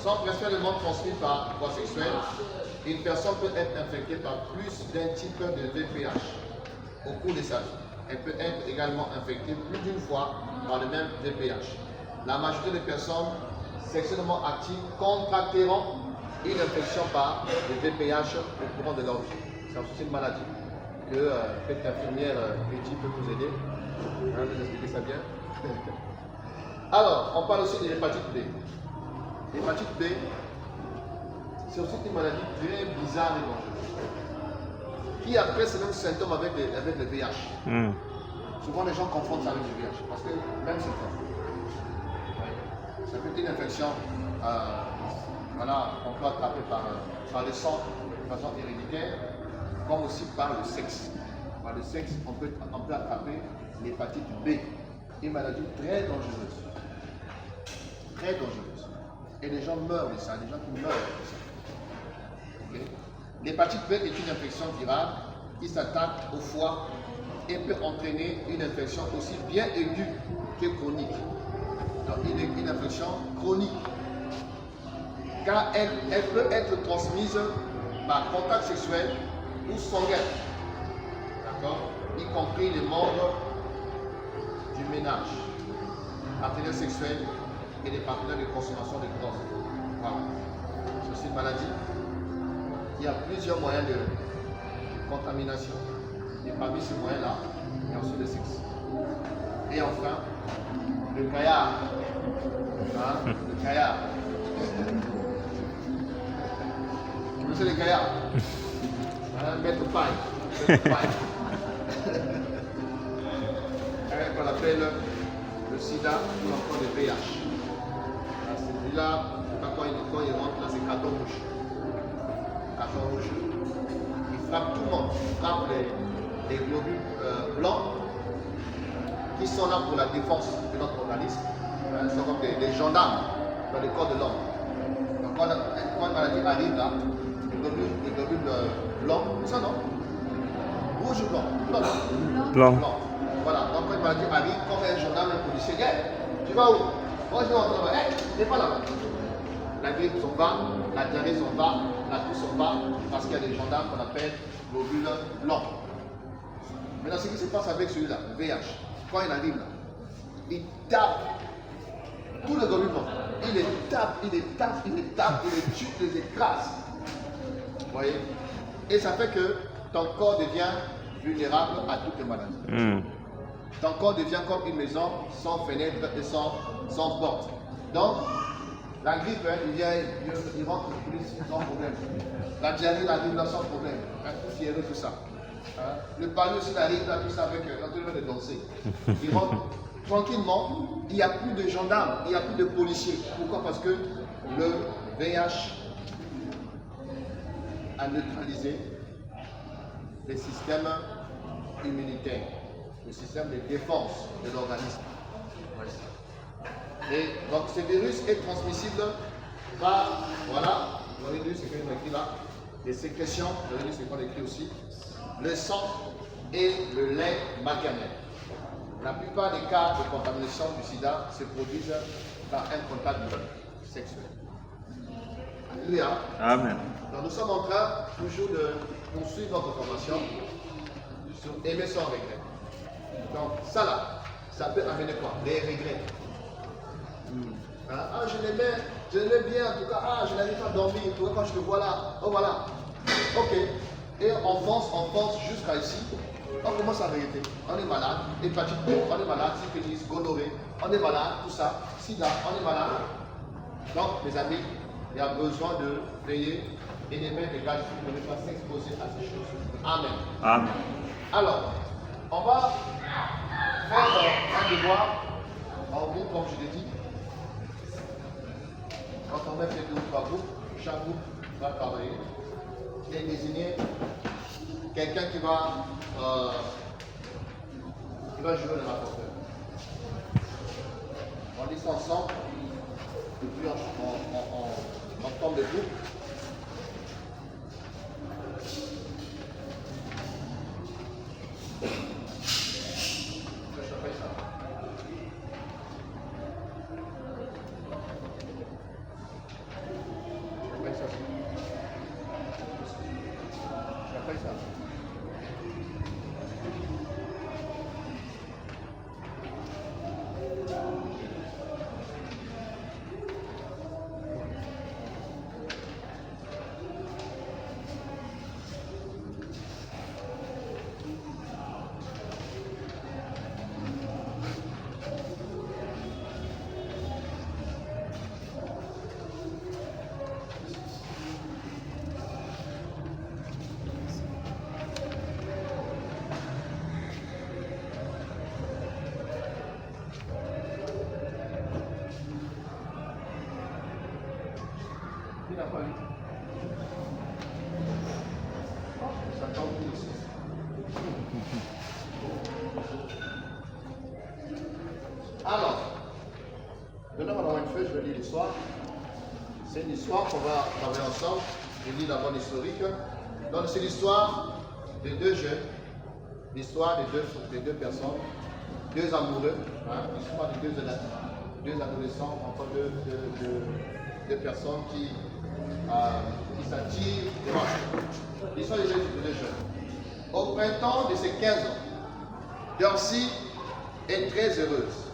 Sans principalement transmis par voie sexuelle, une personne peut être infectée par plus d'un type de VPH au cours de sa vie. Elle peut être également infectée plus d'une fois par le même VPH. La majorité des personnes sexuellement actives contracteront une infection par le VPH au courant de leur vie. C'est aussi une maladie que peut-être l'infirmière Betty peut vous aider. Vous expliquer ça bien. Alors, on parle aussi de l'hépatite B. L'hépatite B, c'est aussi une maladie très bizarre et dangereuse, qui après ces mêmes symptômes avec le VIH. Souvent les gens confondent ça avec le VIH, parce que même symptômes. Ça peut être une infection qu'on peut attraper par le sang de façon héréditaire, comme aussi par le sexe. Par le sexe, on peut attraper l'hépatite B, une maladie très dangereuse. Très dangereuse. Et les gens meurent de ça, les gens qui meurent de ça. Okay. L'hépatite B est une infection virale qui s'attaque au foie et peut entraîner une infection aussi bien aiguë que chronique. Donc, une infection chronique. Car elle peut être transmise par contact sexuel ou sanguin. D'accord? Y compris les membres du ménage, partenaires sexuels et les partenaires de consommation de drogue. Voilà. C'est une maladie. Il y a plusieurs moyens de contamination. Et parmi ces moyens-là, il y a aussi le sexe. Et enfin, le caillard. Le caillard. Vous connaissez le caillard? Mettre paille. Qu'on appelle le sida ou encore le VIH. Celui-là, quand il rentre là, c'est carton rouge. Carton rouge. Il frappe tout le monde. Il frappe les globules blancs qui sont là pour la défense de notre organisme. Ils sont comme des gendarmes dans le corps de l'homme. Donc quand une maladie arrive là, les globules blancs, ça non? Rouge ou blanc? Blanc. Voilà, donc quand une maladie arrive, comme un gendarme, un policier, tu vas où? Moi je vais en train de pas là-bas. La grippe s'en va, la diarrhée s'en va, la toux s'en va, parce qu'il y a des gendarmes qu'on appelle globules blancs. Maintenant, ce qui se passe avec celui-là, le VIH, quand il arrive là, il tape tous les globules blancs. Il les tape, il les tue, il les écrase. Vous voyez? Et ça fait que ton corps devient vulnérable à toutes les maladies. Ton corps devient comme une maison sans fenêtre et sans porte. Donc, la grippe, il rentre sans problème. La diarrhée, la grippe, sans problème. Tout ça. Hein? Le panier aussi arrive là, tout ça avec l'entraînement de danser. Il rentre tranquillement, il n'y a plus de gendarmes, il n'y a plus de policiers. Pourquoi? Parce que le VIH a neutralisé les systèmes immunitaires, le système de défense de l'organisme. Et donc ce virus est transmissible par, voilà, le virus c'est qu'on écrit là, les sécrétions, le virus c'est qu'on écrit aussi, le sang et le lait maternel. La plupart des cas de contamination du sida se produisent par un contact sexuel. Alléluia.
Amen.
Donc nous sommes en train toujours de poursuivre notre formation sur aimer sans regret. Donc ça là, ça peut amener quoi? Des regrets. Ah, je l'aimais bien, en tout cas, je n'arrive pas à dormir, en tout cas, quand je le vois là, oh voilà. Ok. Et on fonce jusqu'à ici, on commence à regretter. On est malade, hépatite B, on est malade, syphilis, gonorrhée, on est malade, tout ça, sida, on est malade. Donc, mes amis, il y a besoin de veiller et de mettre des gages pour ne pas s'exposer à ces choses. Amen.
Amen.
Alors, on va faire un devoir en groupe, comme je l'ai dit. Quand on met les 2 ou 3 groupes, chaque groupe va travailler et désigner quelqu'un qui va jouer le rapporteur. On lit ça ensemble, et puis on forme le groupe. Alors, maintenant on va avoir une feuille, je vais lire l'histoire. C'est une histoire qu'on va travailler ensemble. Je lis la bonne historique. Donc c'est l'histoire de 2 jeunes, l'histoire de deux personnes, 2 amoureux, hein, l'histoire de 2 adolescents, enfin 2 personnes qui s'attirent des marches. L'histoire de 2 jeunes. Au printemps de ses 15 ans, Dorcy est très heureuse.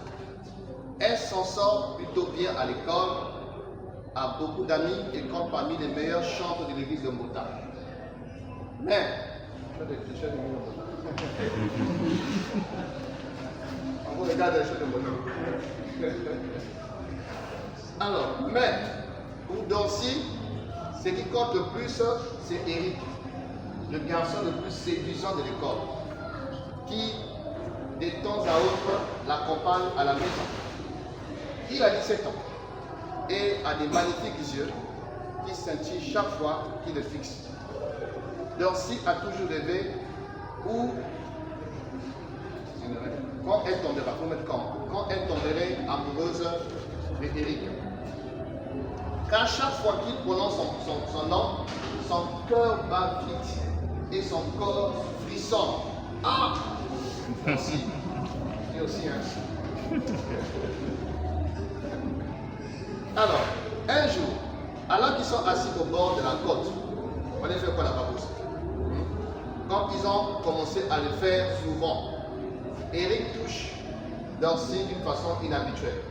Elle s'en sort plutôt bien à l'école, a beaucoup d'amis et compte parmi les meilleurs chanteurs de l'église de Mota. Mais, on regarde les choses de Mota. Alors, mais, pour Dorcy, ce qui compte le plus, c'est Eric, le garçon le plus séduisant de l'école, qui, de temps à autre, l'accompagne à la maison. Il a 17 ans et a des magnifiques yeux qui scintillent chaque fois qu'il le fixe. Dorcy a toujours rêvé quand elle tomberait amoureuse d'Éric. Car chaque fois qu'il prononce son nom, son cœur bat vite et son corps frissonne. Ah! Dorcy. Et aussi, hein. Alors, un jour, alors qu'ils sont assis au bord de la côte, on a fait quoi là-bas aussi? Quand ils ont commencé à le faire souvent, Eric touche Dorcy d'une façon inhabituelle,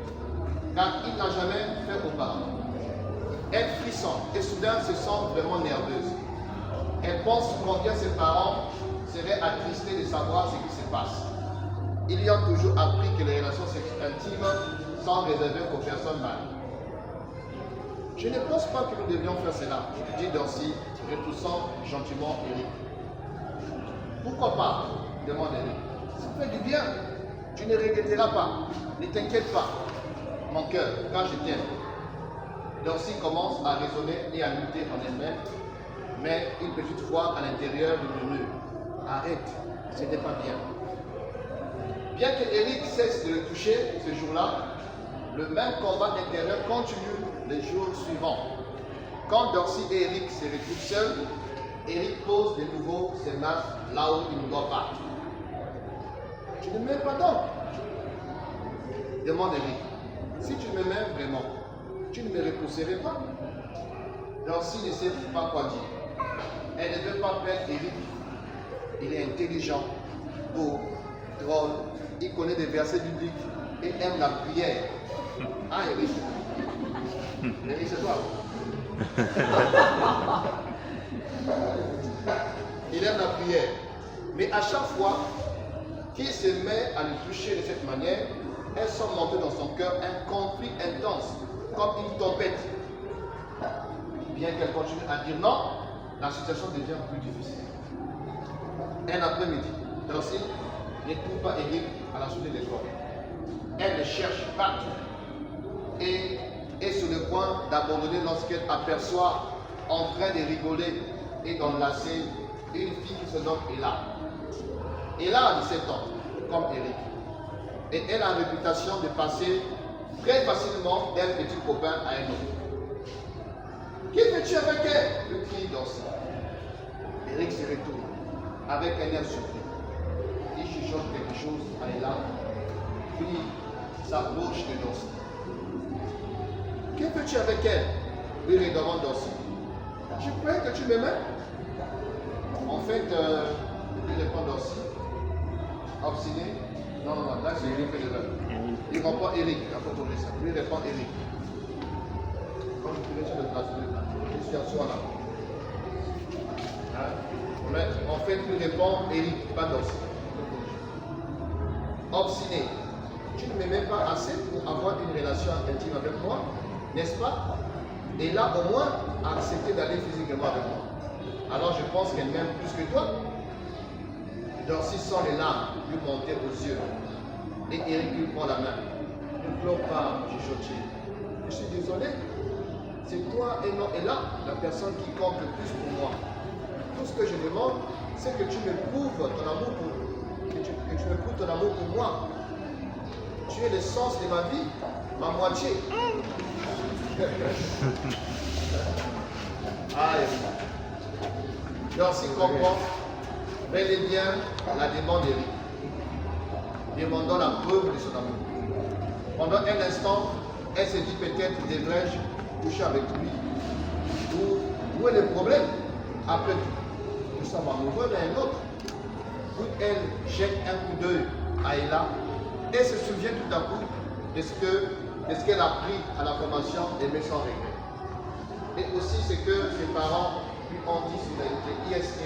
car il n'a jamais fait auparavant. Elle frissonne et soudain se sent vraiment nerveuse. Elle pense combien ses parents seraient attristés de savoir ce qui se passe. Ils lui ont toujours appris que les relations intimes sont réservées aux personnes mariées. Je ne pense pas que nous devions faire cela, dit Dorcy, retoussant gentiment Eric. Pourquoi pas? Demande Eric. Ça fait du bien. Tu ne regretteras pas. Ne t'inquiète pas. Mon cœur, quand je t'aime. Dorcy commence à raisonner et à lutter en elle-même, mais une petite voix à l'intérieur lui murmure. Arrête, ce n'est pas bien. Bien que Eric cesse de le toucher ce jour-là, le même combat intérieur continue les jours suivants. Quand Dorcy et Eric se retrouvent seuls, Eric pose de nouveau ses mains là où il ne doit pas. Tu ne m'aimes pas donc? Demande Eric. Si tu m'aimais vraiment, tu ne me repousserais pas? Dorcy ne sait pas quoi dire. Elle ne veut pas perdre Eric. Il est intelligent, beau, drôle, il connaît des versets bibliques et aime la prière. Ah, Eric. Eric, c'est toi. Il aime la prière. Mais à chaque fois qu'il se met à le toucher de cette manière, elle sent monter dans son cœur un conflit intense, comme une tempête. Bien qu'elle continue à dire non, la situation devient plus difficile. Un après-midi, Dorcy ne trouve pas Eric à la sortie de l'école. Elle le cherche partout et est sur le point d'abandonner lorsqu'elle aperçoit en train de rigoler et d'enlacer une fille qui se nomme Ella. Ella a 17 ans, comme Eric. Et elle a la réputation de passer très facilement d'un petit copain à un autre. Qui fais-tu avec elle? Le crie Dorcy. Eric se retourne avec un air surpris. Il chuchote quelque chose à Ella, puis s'approche de Dorcy. Que fais-tu avec elle? Lui redemande Dorcy. Je croyais que tu m'aimais. En fait, lui répond Dorcy. Obstiné. Non, là c'est Eric qui fait l'erreur. Il répond Eric, il a pas tourné ça. Lui répond Eric. Quand je suis sur le place, je suis à soi là. Mais en fait, lui répond Eric, pas Dorcy. Obstiné. Tu ne m'aimais pas assez pour avoir une relation intime avec moi, n'est-ce pas? Et là, au moins, a accepté d'aller physiquement avec moi. Alors je pense qu'elle m'aime plus que toi. Dorcy sent les larmes lui monter aux yeux. Et Eric lui prend la main. Ne pleure pas, chuchote. Je suis désolé. C'est toi et non Ella, la personne qui compte le plus pour moi. Tout ce que je demande, c'est que tu me prouves ton amour pour moi. Tu es le sens de ma vie, ma moitié. Dorcy comprend bel et bien la demande d'Eric, demandant la preuve de son amour. Pendant un instant, elle se dit peut-être devrais-je coucher avec lui. Où est le problème? Après tout, nous sommes amoureux l'un l'autre. Puis elle jette un coup d'œil à Ella et se souvient tout à coup de ce qu'elle a appris à la formation d'aimer sans regret. Et aussi ce que ses parents lui ont dit sur la IST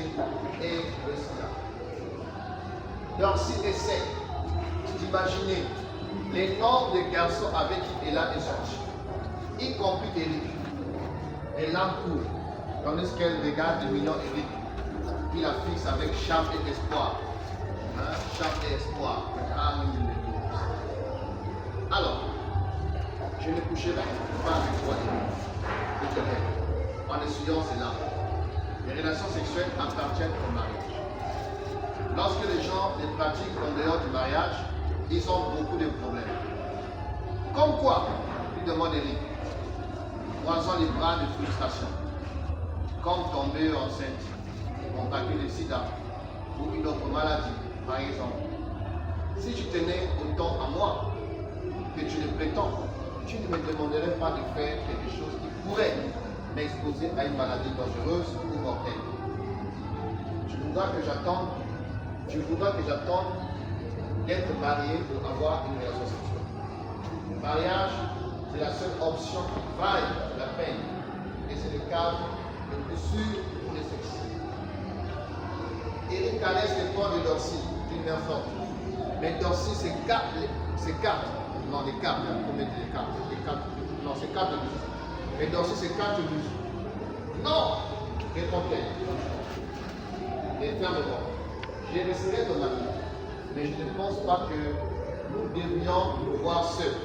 et le SIDA. Dorcy essaie d'imaginer les nombres de garçons avec qui Ella est sortie, y compris Eric. Elle l'encourt, tandis qu'elle regarde le mignon Eric, qui la fixe avec charme et espoir. Charme et espoir. Alors, je ne coucherai pas avec toi, Eric. Je te lève, en essuyant ses larmes. Les relations sexuelles appartiennent au mariage. Lorsque les gens les pratiquent en dehors du mariage, ils ont beaucoup de problèmes. Comme quoi, lui demande Eric, croisant les bras de frustration, comme tomber enceinte, contracter le sida ou une autre maladie, par exemple. Si tu tenais autant à moi que tu le prétends, tu ne me demanderais pas de faire quelque chose qui pourrait m'exposer à une maladie dangereuse ou mortelle. Tu voudras que j'attende d'être marié pour avoir une relation sexuelle. Le mariage, c'est la seule option qui vaille la peine et c'est le cadre le plus sûr pour le sexe. Eric caresse les poings de Dorcy d'une main forte. Mais Dorcy s'écarte, non les cartes, combien de cartes, non c'est 4 de plus. Mais Dorcy s'écarte de plus. Non, répond-elle. Et ferme-moi. Je resterai ton ami, mais je ne pense pas que nous devrions nous voir seuls.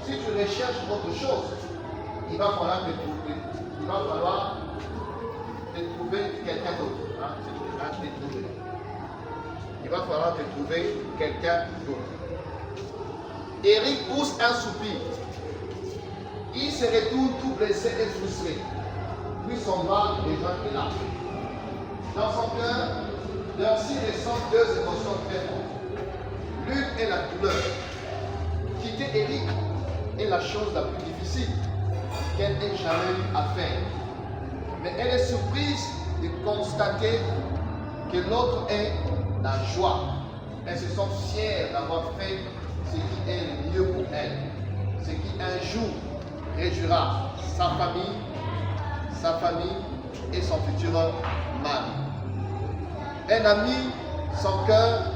Si tu recherches autre chose, il va falloir te trouver quelqu'un d'autre. Hein? Il va falloir te trouver quelqu'un d'autre. Eric pousse un soupir. Il se retourne tout blessé et frustré. Puis s'en va rejoindre Ella. Dans son cœur, Darcy ressent deux émotions très fortes. L'une est la douleur. Quitter Eric est la chose la plus difficile qu'elle ait jamais eu à faire. Mais elle est surprise de constater que l'autre est la joie. Elle se sent fière d'avoir fait ce qui est le mieux pour elle. Ce qui un jour réjouira sa famille et son futur mari. Elle a mis son cœur,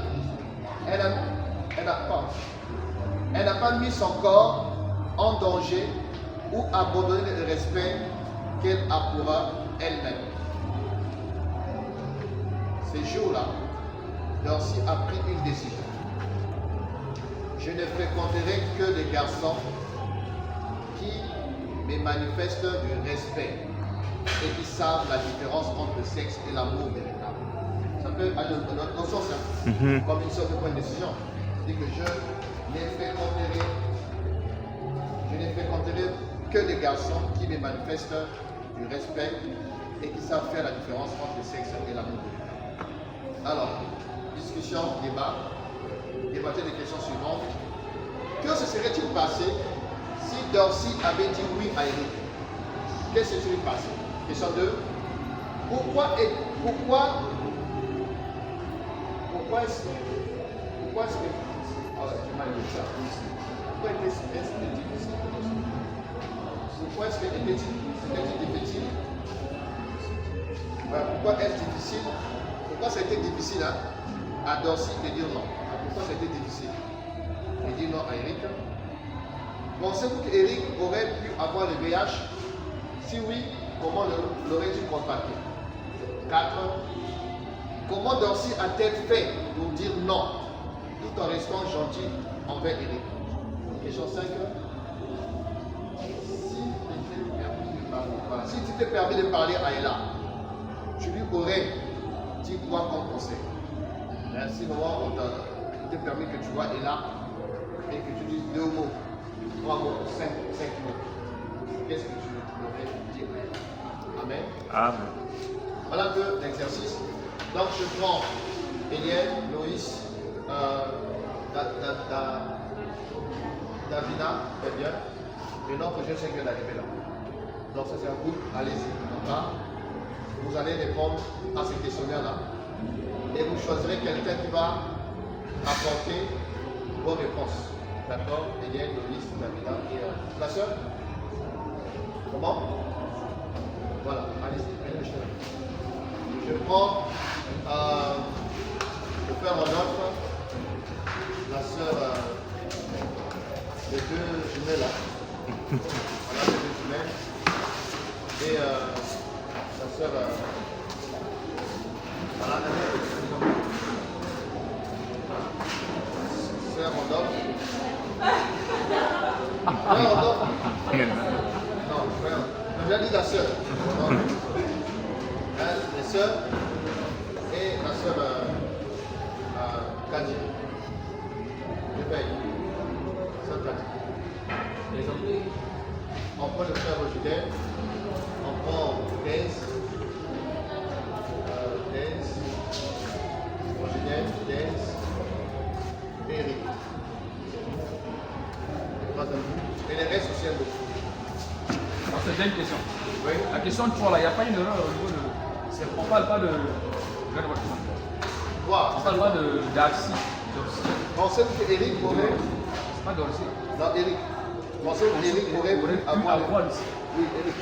elle n'a pas mis son corps en danger ou abandonné le respect qu'elle a pour elle-même. Ces jours-là, Darcy a pris une décision. Je ne fréquenterai que des garçons qui me manifestent du respect et qui savent la différence entre le sexe et l'amour véritable. Ça peut aller dans notre sens, hein? Comme une sorte de point de décision. C'est que je ne fréquenterai que des garçons qui me manifestent du respect et qui savent faire la différence entre le sexe et l'amour véritable. Alors, discussion, débat, débattez les questions suivantes. Que se serait-il passé si Darcy avait dit oui à Eric? Qu'est-ce qui serait passé? Question 2. Pourquoi est-ce que pourquoi c'était difficile à Darcy de dire non? Pourquoi c'était difficile de dire non à Eric? Pensez-vous qu'Eric aurait pu avoir le VIH? Si oui, comment l'aurait-il contracté? 4. Comment Darcy a-t-elle fait pour dire non tout en restant gentil envers Eric? Question 5. Si tu t'es permis de parler à Ella, tu lui aurais dit quoi comme conseil? Si vraiment on t'a permis que tu vois Ella et que tu dises 2 mots, 3 mots, 5 mots, qu'est-ce que tu aurais dit? Amen.
Amen.
Voilà un peu l'exercice. Donc je prends Eliane, Loïs, Davina, très bien. Et notre je sais qu'elle est arrivée là. Donc ça c'est un groupe, allez-y, vous allez répondre à ces questionnaires-là. Et vous choisirez quelqu'un qui va apporter vos réponses. D'accord? Eliane, Loïs, Davina et la sœur. Comment? Voilà, allez-y, je prends le frère Rodolphe, la sœur, les 2 jumelles là. Voilà, les 2 jumelles. Et la sœur, voilà, sœur Rodolphe. Frère Rodolphe. Non, frère. J'ai dit la sœur. Les sœurs et la sœur Kadi. Je paye. Sœur Kadi. On prend le frère Rogidet. On prend Dez. Rogidet, Dez. Et Eric. Et les restes aussi un peu.
C'est une question.
Oui.
La question 3 là, il n'y a pas une erreur au niveau de. On ne parle pas de.
Quoi?
On ne parle pas de Darcy.
Pensez-vous qu'Eric aurait.
C'est pas Darcy.
Non, Eric. Pensez-vous qu'Eric aurait pu avoir
ici.
Oui, Eric.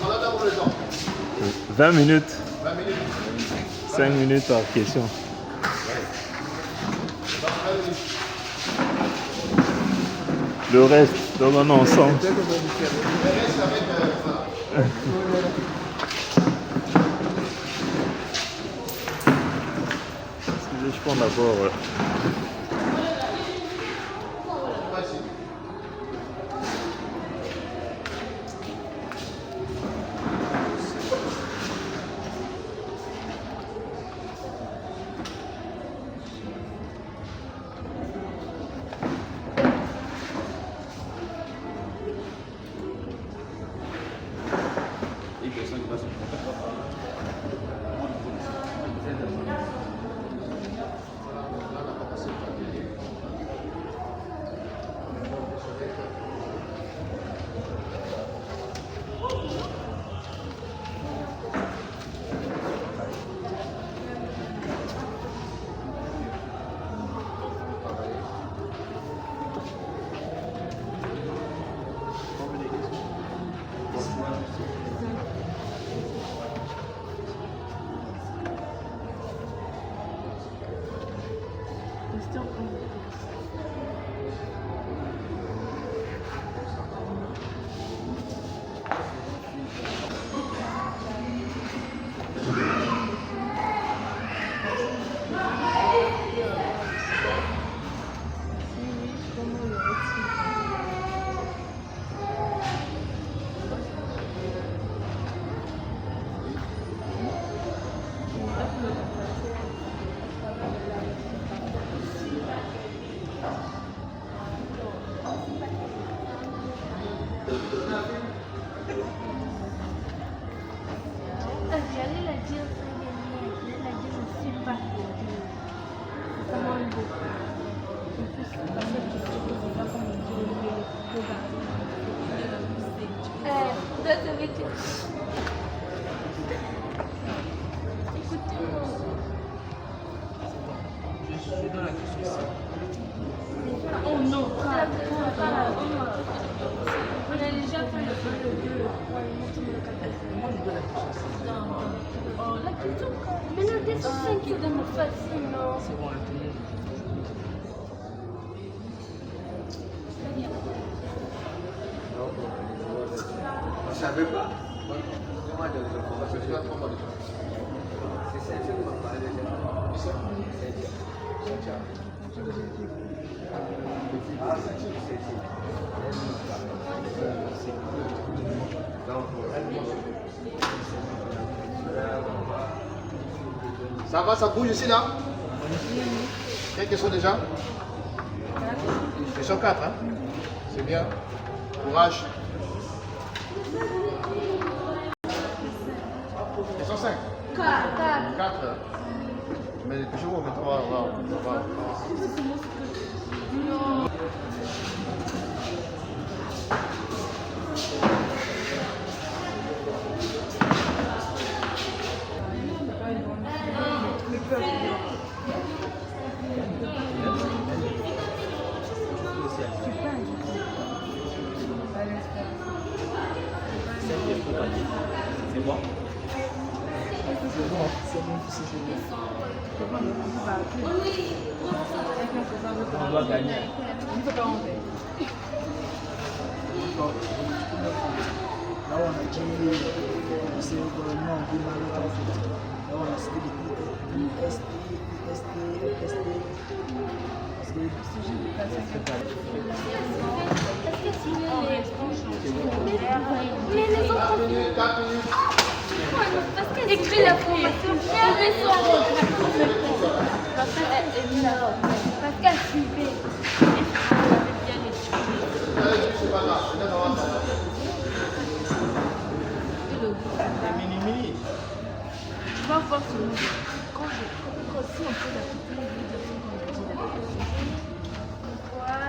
On a d'abord le temps.
20 minutes.
20 minutes.
5 minutes par question.
Donc, 20 minutes.
Le reste, donc on est ensemble.
Le reste avec. Voilà.
Excusez, je prends d'abord.
Vas-y.
J'allais la dire, j'allais la dire, je suis pas. C'est vraiment beau. En plus, c'est pas celle qui se trouve pas comme le écoutez-moi.
Je suis dans la question.
Oh non, pas on a déjà fait le 2.
Moi, je dois la question.
Oh, la question. Mais la décision qui donne facile, non?
C'est bon, le tenir.
Je ne savais pas. Comment de l'information? C'est celle qui m'a parlé déjà. Ah, c'est
Ça va, ça bouge ici là? Quelle question déjà? Question 4, hein? C'est bien. Courage. Question 5. 4. Mais toujours, mais on va.
C'est bon. On doit gagner.
Là, on a dit c'est vraiment du mal en fait. Là, on a cité des IST. Parce que
Mais les autres
4 minutes, 4 minutes.
parce qu'elle écrit la formation, parce qu'elle suivait.
C'est pas grave.
C'est mini-mini.
Tu vas voir ce monde. Quand si on peut l'appliquer, voilà.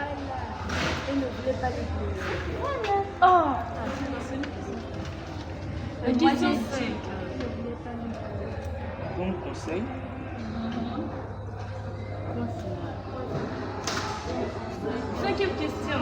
Elle ne voulait pas les bleues. Voilà. Oh.
La
question 5.
Bon conseil.
Cinquième question.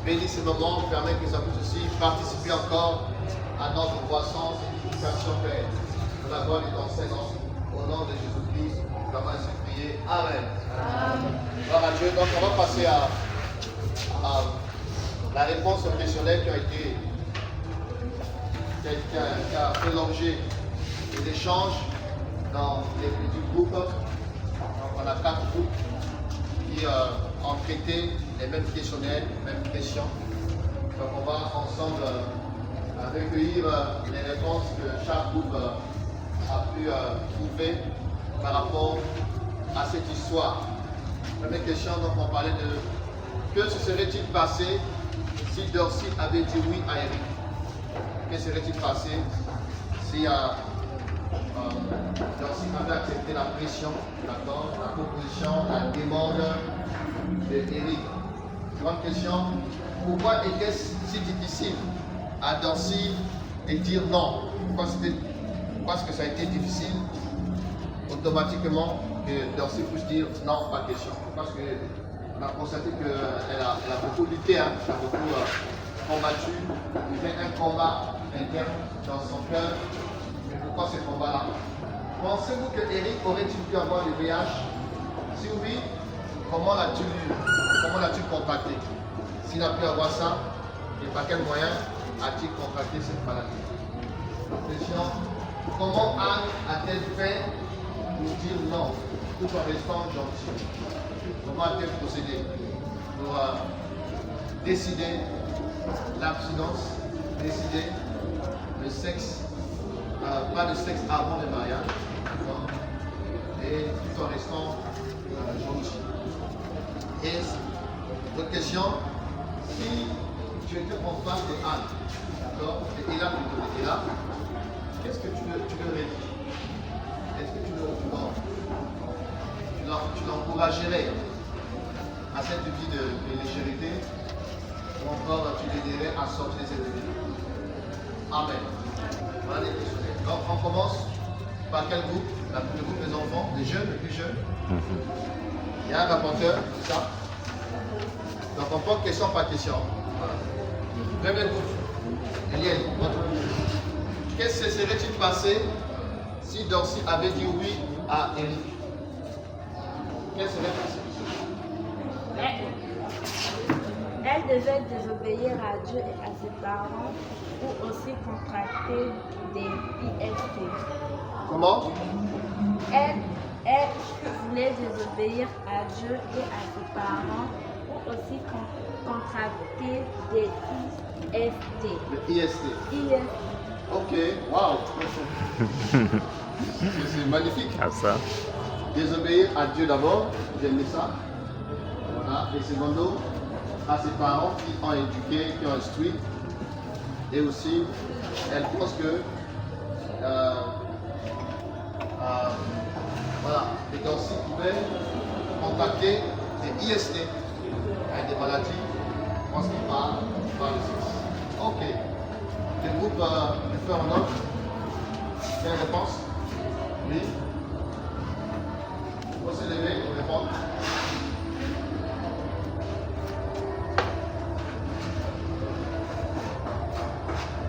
Bénis ce moment, permet que ça puisse aussi participer encore à notre croissance et éducation, Père. Nous la gloire de ton Seigneur, au nom de Jésus-Christ, nous avons ainsi prié. Amen. Gloire à Dieu. Donc on va passer à la réponse au questionnaire qui a fait l'objet des échanges dans les petits groupes. Donc on a 4 groupes qui ont traité les mêmes questionnaires, les mêmes questions. Donc on va ensemble recueillir les réponses que chaque groupe a pu trouver par rapport à cette histoire. Première question, donc on parlait de que se serait-il passé si Dorsey avait dit oui à Eric? Que serait-il passé si Dorsey avait accepté la pression, d'accord, la proposition, la demande d'Eric? Grande question, pourquoi était-ce si difficile à Dorsey de dire non? Pourquoi est-ce que ça a été difficile automatiquement que Dorsey puisse dire non, pas de question? Parce qu'on a constaté qu'elle a beaucoup lutté, hein, elle a beaucoup combattu, il y avait un combat interne dans son cœur. Mais pourquoi ce combat-là? Pensez-vous que Eric aurait-il pu avoir le VIH? Si oui, comment l'as-tu contacté? S'il a pu avoir ça, et par quel moyen a-t-il contracté cette maladie? Question, comment Anne a-t-elle fait pour dire non, tout en restant gentille? Comment a-t-elle procédé pour décider l'abstinence, décider le sexe, pas de sexe avant le mariage, et tout en restant gentil? Et votre question, si tu étais en face de Anne, d'accord, et là plutôt de là, qu'est-ce que tu leur dis? Est-ce que tu leur dis non? l'encouragerais à cette vie de légèreté, ou encore tu l'aiderais à sortir de cette vie. Amen. Voilà les questions. Donc on commence par quel groupe? Le groupe des enfants, des jeunes, les plus jeunes. Il y a un rapporteur, c'est ça. Donc on prend question par question. Voilà. Premier groupe. Eliel, qu'est-ce que serait-il passé si Dorcy avait dit oui à Eric? Qu'est-ce que serait passé?
Elle devait désobéir à Dieu et à ses parents ou aussi contracter des IST.
Comment?
Elle voulait désobéir à Dieu et à ses parents ou aussi contracter des IST.
Le IST. Ok, waouh. C'est magnifique.
Ah ça.
Désobéir à Dieu d'abord, j'aime ça. Voilà. Et secondo, à ses parents qui ont éduqué, qui ont instruit. Et aussi, elle pense que voilà, les Dorcy pouvaient contacter des IST, des maladies, je pense qu'il parle le sexe. Ok. Le groupe de faire un autre. Quelle réponse? Oui. Il faut se lever et répondre.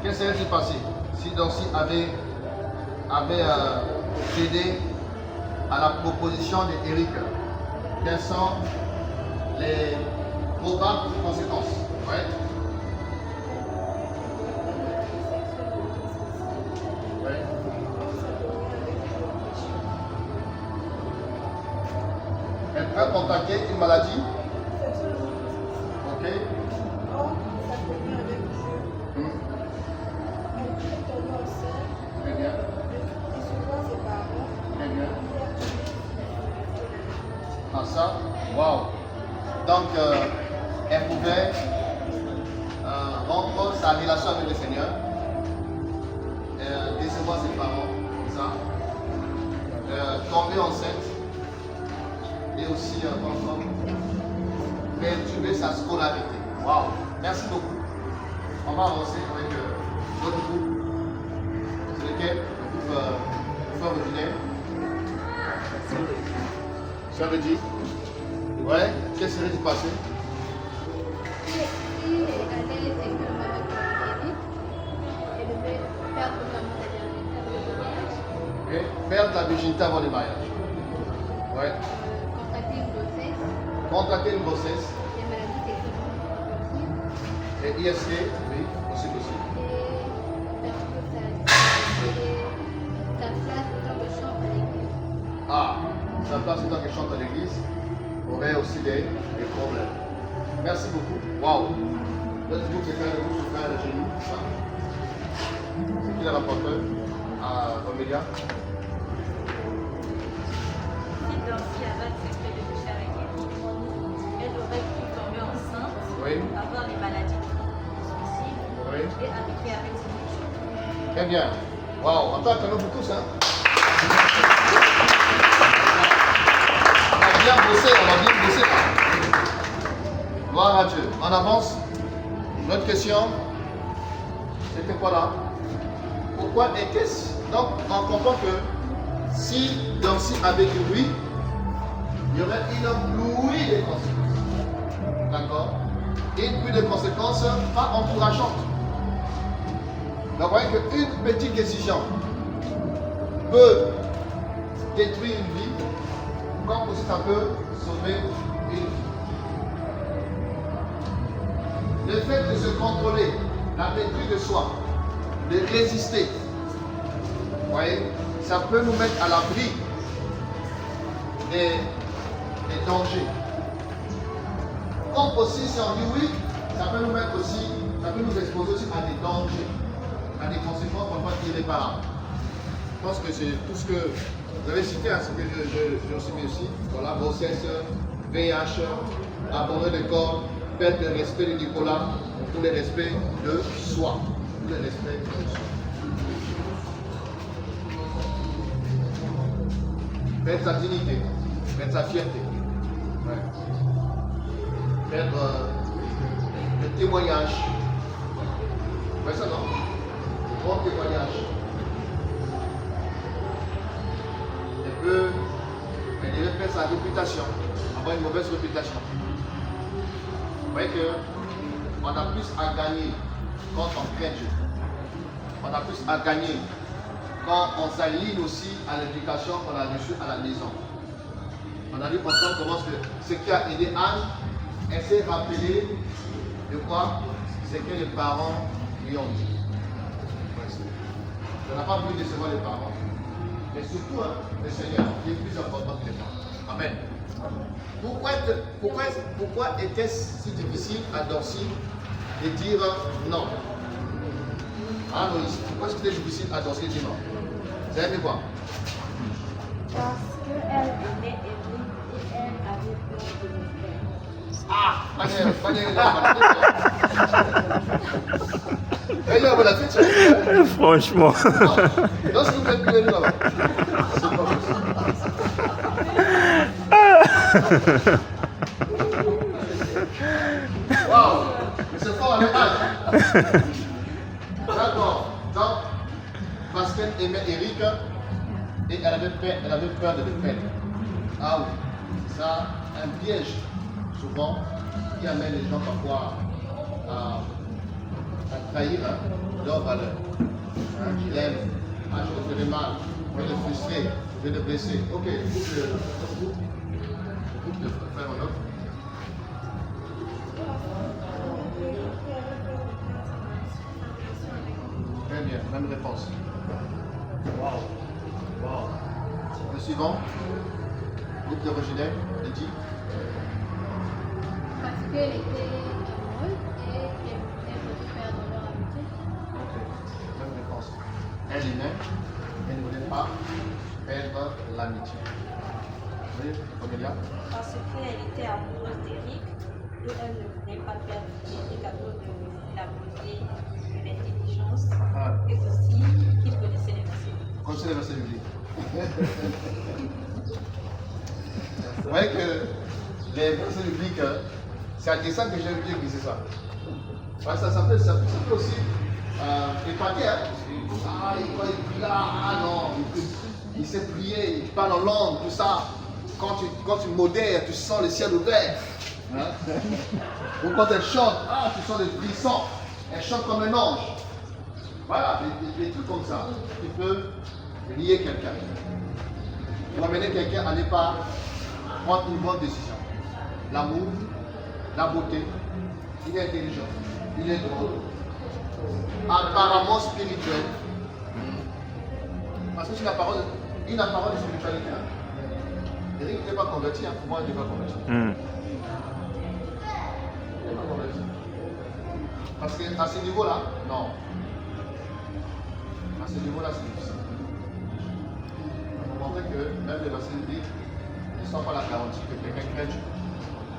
Qu'est-ce qui serait-il passé si Dorcy avait cédé à la proposition d'Éric? Quelles sont les probables conséquences? Ouais. Ouais. Elle peut contacter une maladie. Ok. Très bien. Très bien. Ah ça, waouh. Donc, elle pouvait rompre sa relation avec le Seigneur, décevoir ses parents, c'est ça, tomber enceinte, et aussi perturber sa scolarité. Waouh. Merci beaucoup. On va avancer avec d'autres groupes. C'est lequel? Le groupe Frère Reginaire. Ça veut dire? Ouais. Qu'est-ce qui serait passé? Okay. Perdre la virginité avant le mariage. Ouais. Contracter une grossesse. Et IST, oui, aussi possible. Ah, sa place en tant que chante à l'église aurait aussi des problèmes. Merci beaucoup. Waouh. L'autre groupe, c'est le groupe de frère de Génie. C'est qui le rapporteur à Omélia?
Si Dorcy avait accepté de coucher avec elle, elle aurait pu tomber enceinte,
Oui.
avoir les maladies sensibles
Oui.
et arriver avec ses enfants.
Très bien. Waouh, on peut attendre pour tous, hein? On a bien bossé. Gloire à Dieu. On avance. Notre question, c'était quoi là? Pourquoi et qu'est-ce? Donc, on comprend que si Dorcy avait dit oui, il y aurait une pluie de conséquences. D'accord? Une pluie de conséquences pas encourageantes. Donc, vous voyez qu'une petite décision peut détruire une vie, comme aussi ça peut sauver une vie. Le fait de se contrôler, la maîtrise de soi, de résister, vous voyez, ça peut nous mettre à l'abri des dangers. Comme aussi, si on dit oui, ça peut nous mettre aussi, ça peut nous exposer aussi à des dangers, à des conséquences parfois irréparables. Je pense que c'est tout ce que vous avez cité, hein, ce que j'ai aussi mis aussi. Voilà, grossesse, VIH, abandon de corps, perte de respect de Nicolas, pour le respect de soi. Pour le respect de soi. Perte sa dignité. Perdre sa fierté. Ouais. Perdre le témoignage. Vous voyez ça, non? Le bon témoignage. Elle devait perdre sa réputation, avoir une mauvaise réputation. Vous voyez qu'on a plus à gagner quand on craint Dieu. On a plus à gagner quand on s'aligne aussi à l'éducation qu'on a reçue à la maison. On a vu ensemble comment ce qui a aidé Anne, elle s'est rappelée de quoi? C'est que les parents lui ont dit. On n'a pas voulu décevoir les parents. Mais surtout, le Seigneur qui est plus important que les parents. Amen. Pourquoi était-ce si difficile à Dorcy de dire non? Ah Moïse, pourquoi c'était difficile à Dorcy de dire non? Vous avez vu quoi?
Parce qu'elle aimait Evelyne et elle avait peur de me faire.
Ah,
Franchement.
Lorsque vous êtes plus là-bas, c'est pas possible. Waouh, mais c'est fort avec Anne. D'accord. Donc, parce qu'elle aimait Eric et elle avait peur de le perdre. Ah oui, c'est ça, un piège, souvent, qui amène les gens parfois à trahir leurs valeurs. Qu'ils aiment, je te fais mal, je vais le frustrer, je vais le blesser. Ok, je coupe le frère en autre. Très bien, même réponse. Wow. Wow. Le suivant, groupe de Roginette, elle dit.
Parce qu'elle était amoureuse et qu'elle voulait perdre leur amitié.
Ok, même réponse. Elle aimait, elle ne voulait pas perdre l'amitié. Oui, Omélia?
Parce qu'elle était amoureuse d'Eric et elle ne voulait pas perdre Eric à cause de la beauté, de l'intelligence et aussi qu'il connaissait les versets.
Connaissez les versets bibliques. Vous voyez que les versets bibliques, c'est à dessein que j'aime bien glisser ça. Ouais, ça peut aussi épater. Hein? Ah, il prie là, ah non, il sait prier, il parle en langue, tout ça. Quand tu modères, tu sens le ciel ouvert. Hein? Ou quand elle chante, ah, tu sens des frissons. Elle chante comme un ange. Voilà, des trucs comme ça qui peuvent lier quelqu'un. Pour amener quelqu'un à ne pas prendre une bonne décision. L'amour, la beauté, il est intelligent, il est drôle, apparemment spirituel. Parce que c'est une apparence de spiritualité. Hein. Eric n'était pas converti, hein. Pour moi il n'était pas converti. Il n'était pas converti. Parce qu'à ce niveau-là, non. À ce niveau-là, c'est difficile. Pour montrer que même les versets bibliques ne sont pas la garantie que quelqu'un crée Dieu.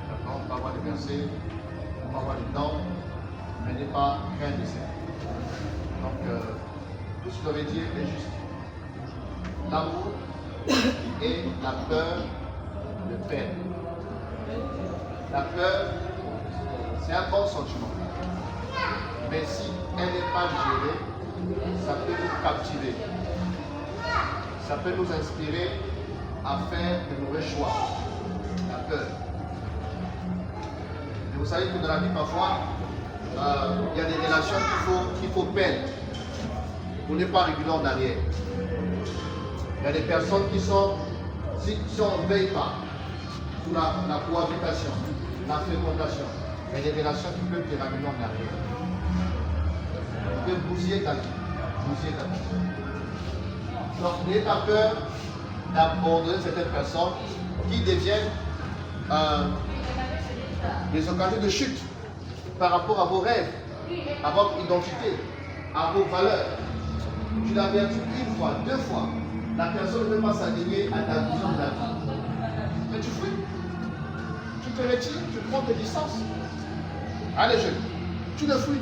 D'accord? On peut avoir des versets, on peut avoir des dents, mais n'est pas craint de ça. Donc, tout ce que j'avais dit est juste. L'amour et la peur de perdre. La peur, c'est un bon sentiment. Mais si elle n'est pas gérée, ça peut nous captiver. Ça peut nous inspirer à faire de mauvais choix. La peur. Et vous savez que dans la vie, parfois, il y a des relations qu'il faut perdre pour ne pas reculer en arrière. Il y a des personnes qui sont, si on ne veille pas sur la cohabitation, la fréquentation, il y a des relations qui peuvent te ramener en arrière. Qui peuvent bousiller ta vie. Donc, n'ayez pas peur d'abandonner certaines personnes qui deviennent des occasions de chute par rapport à vos rêves, à votre identité, à vos valeurs. Tu l'as averti une fois, 2 fois. La personne ne peut pas s'aligner à ta vision de la vie. Mais tu fuis. Tu te retires, tu prends tes distances. Allez, jeune, tu le fuis.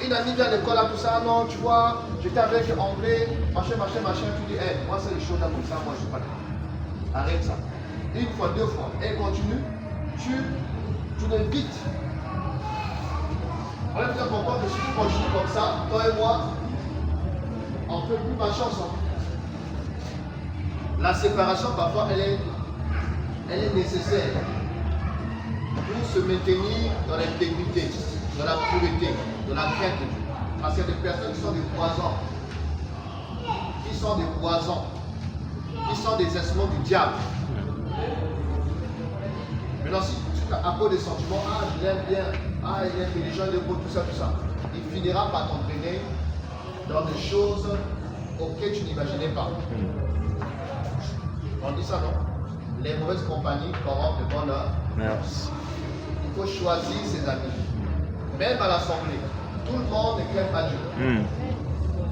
Une amie vient à l'école, tout ça, non, tu vois, j'étais avec Anglais, machin, tu dis, hey, moi c'est les choses comme ça, moi je ne suis pas là. Arrête ça. Une fois, deux fois. Et continue. Tu l'invites. On va bien comprendre que si tu continues comme ça, toi et moi, on ne fait plus ma chance. Hein. La séparation, parfois, elle est nécessaire pour se maintenir dans l'intégrité, dans la pureté, dans la crainte de Dieu. Parce qu'il y a des personnes qui sont des poisons, qui sont des poisons, qui sont des instruments du diable. Maintenant, si à cause des sentiments, ah, je l'aime bien, ah, il est intelligent, il est beau, tout ça, il finira par t'entraîner dans des choses auxquelles tu n'imaginais pas. On dit ça, non? Les mauvaises compagnies corrompent le bonheur.
Merci.
Il faut choisir ses amis. Même à l'assemblée, tout le monde ne craint pas Dieu.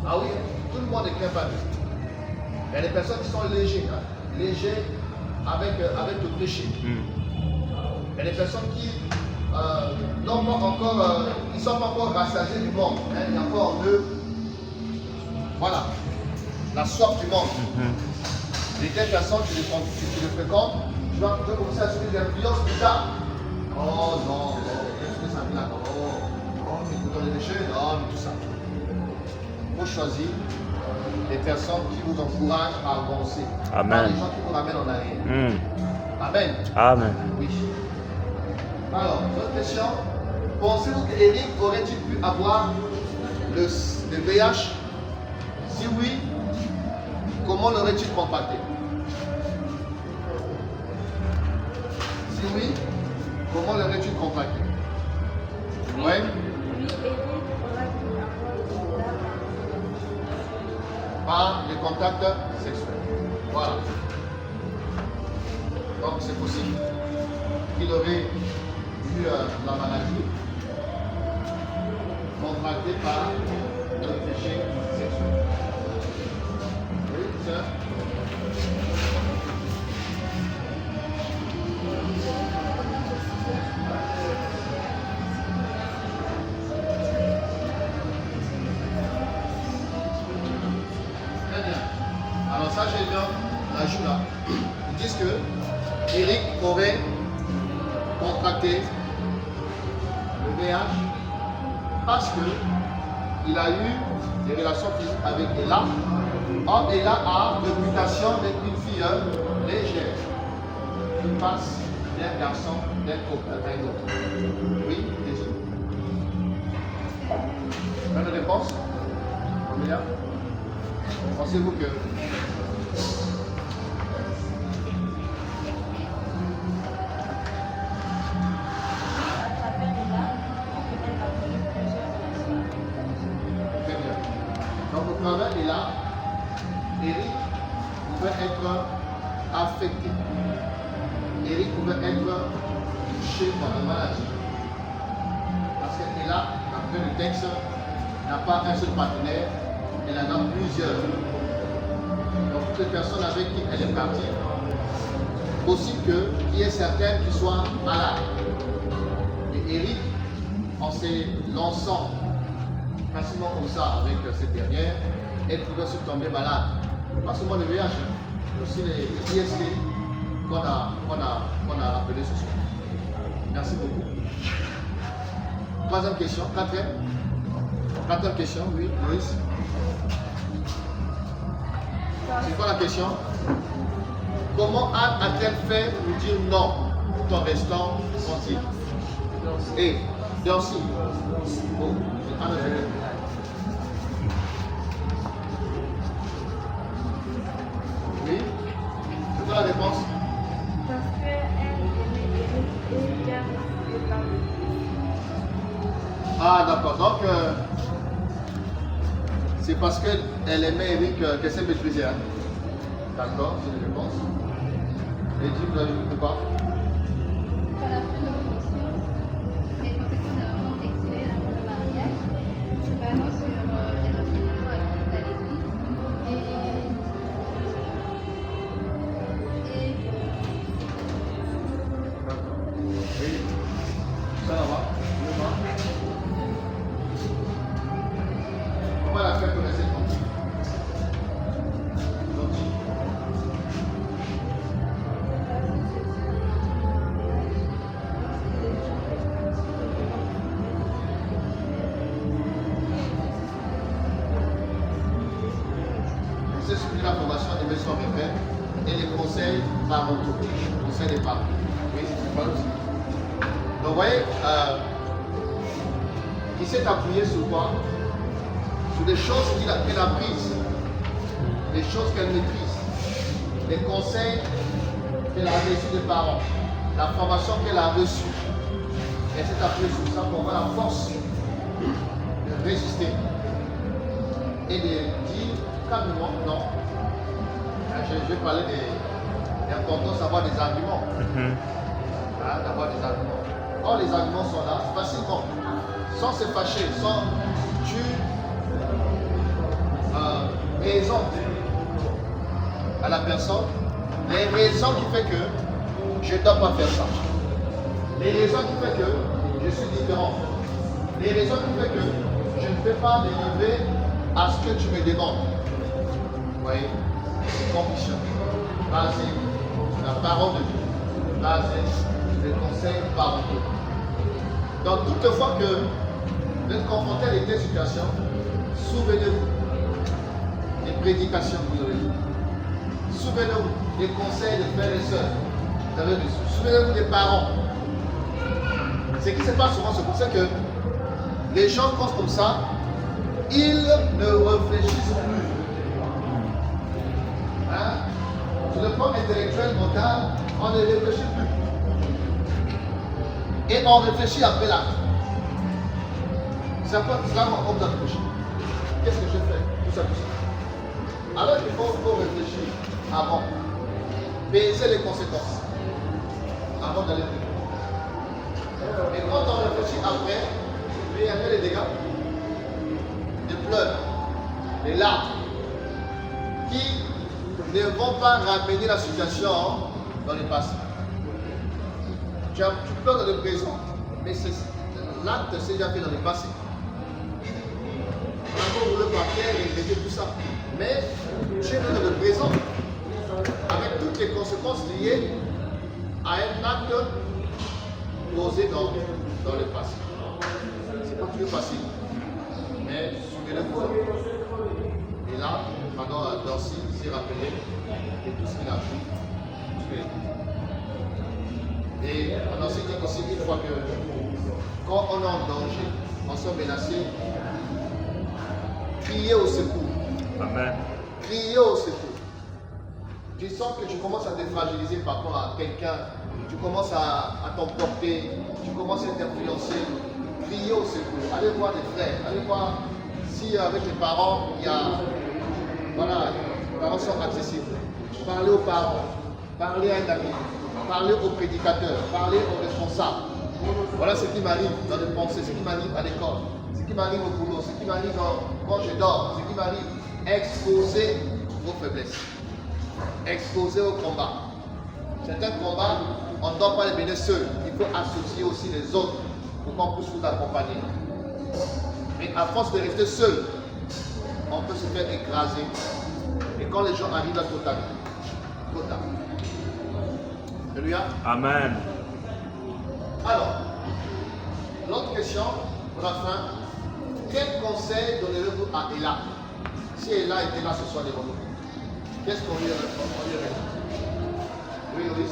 Ah oui, tout le monde ne craint pas Dieu. Il y a des personnes qui sont légers, hein, légers avec le péché. Il y a des personnes qui n'ont pas encore, ils ne sont pas encore rassasiés du monde. Hein, il y a encore en eux, voilà, la soif du monde. Et telle personne, tu le fréquentes, tu vas commencer à subir des influences plus tard. Oh non, qu'est-ce que ça fait là? Oh, écoutons les déchets, non, mais tout ça. Il faut choisir des personnes qui vous encouragent à avancer.
Amen.
Pas les gens qui vous ramènent en arrière. Amen.
Amen.
Oui. Alors, votre question, pensez-vous qu'Éric aurait-il pu avoir le VIH? Si oui, comment l'aurait-il contacté? Si oui, comment l'aurait-il contacté? Oui.
Oui, Eric aura pu avoir
Par les contacts sexuels. Voilà. Donc c'est possible qu'il aurait eu la maladie contractée par le péché sexuel. Oui, c'est ça. Très bien. Alors ça, j'ai bien l'ajout là. Ils disent que Eric aurait contracté le VIH parce qu'il a eu des relations physiques avec Ella. Or, Ella a réputation d'être une fille légère qui passe d'un garçon d'un couple à un autre. Oui, désolé. Une réponse? Combien? Pensez-vous que et là, Eric pouvait être affecté. Eric pouvait être touché par la maladie. Parce que là, après le texte, n'a pas un seul partenaire, elle en a plusieurs. Donc toutes les personnes avec qui elle est partie, possible qu'il y ait certaines qui soient malades. Et Eric, en se lançant facilement comme ça avec cette dernière, elle pouvait se tomber malade. Pas seulement le VIH, mais aussi les IST qu'on a appelé ce soir. Merci beaucoup. Troisième question, quatrième question, oui, Loïs. C'est quoi la question? Comment Anne a-t-elle fait pour dire non tout en restant tranquille? Et Dancy. Oh, Anne a fait. Oui? C'est quoi la réponse?
parce qu'elle aimait Eric et James et Paul.
Ah d'accord, donc c'est parce qu'elle aimait Eric qu'elle s'est maîtrisée. Hein? D'accord, c'est une réponse. Et dis, vous avez dit quoi?
Par la fin de l'émission, les conséquences de la rencontre sexuelle avant le mariage, vraiment sur les enseignements à l'église.
Oui, ça va. On va la faire connaître cette conseils parentaux. Conseils des parents. Oui, c'est pas aussi. Donc vous voyez, il s'est appuyé sur quoi? Sur des choses qu'elle a prises, des choses qu'elle maîtrise, les conseils qu'elle a reçus des parents, la formation qu'elle a reçue. Elle s'est appuyée sur ça pour avoir la force de résister et de dire calmement non. Je vais parler de l'importance d'avoir des arguments. D'avoir des arguments. Or, les arguments sont là facilement, sans se fâcher, sans tu présentes à la personne les raisons qui font que je ne dois pas faire ça. Les raisons qui font que je suis différent. Les raisons qui font que je ne peux pas délivrer à ce que tu me demandes. Vous voyez, c'est conviction basée sur la parole de Dieu, basée sur les conseils parentaux. Donc, toutefois que vous êtes confronté à des telles situations, souvenez-vous des prédications que vous avez eues. Souvenez-vous des conseils des frères et sœurs que vous avez reçus. Souvenez-vous des parents. Ce qui se passe souvent, c'est pour ça que les gens pensent comme ça, ils ne réfléchissent plus. Sur le plan intellectuel, mental, on ne réfléchit plus. Et on réfléchit après l'acte. C'est après cela qu'on doit réfléchir. Qu'est-ce que je fais? Tout ça, tout ça. Alors il faut réfléchir avant. Peser les conséquences. Avant d'aller plus loin. Et quand on réfléchit après, il y a les dégâts. Des pleurs, des larmes, qui ne vont pas ramener la situation dans le passé. Tu pleures dans le présent, mais l'acte s'est déjà fait dans le passé. On a pas voulu partir et regretter tout ça. Mais tu es dans le présent, avec toutes les conséquences liées à un acte posé dans le passé. C'est pas toujours facile. Mais souvenez-vous. Et là, pendant Dancy s'est rappelé de tout ce qu'il a pris. Et on a aussi dit aussi une fois que quand on est en danger, on se menacé, criez au secours.
Amen.
Criez au secours. Tu sens que tu commences à te fragiliser par rapport à quelqu'un, tu commences à t'emporter, tu commences à être influencé. Criez au secours. Allez voir des frères, allez voir si avec les parents, il y a. Voilà, les parents sont accessibles. Parlez aux parents, parlez à un ami, parlez aux prédicateurs, parlez aux responsables. Voilà ce qui m'arrive dans les pensées, ce qui m'arrive à l'école, ce qui m'arrive au boulot, ce qui m'arrive quand je dors, ce qui m'arrive. Exposez vos faiblesses. Exposez au combat. Certains combats, on ne doit pas les mener seuls. Il faut associer aussi les autres pour qu'on puisse vous accompagner. Mais à force de rester seul, on peut se faire écraser. Et quand les gens arrivent à trop tard. Alléluia.
Amen.
Alors, l'autre question pour la fin. Quel conseil donnez-vous à Ella? Si Ella était là ce soir devant nous, qu'est-ce qu'on lui aurait dit? Oui, oui.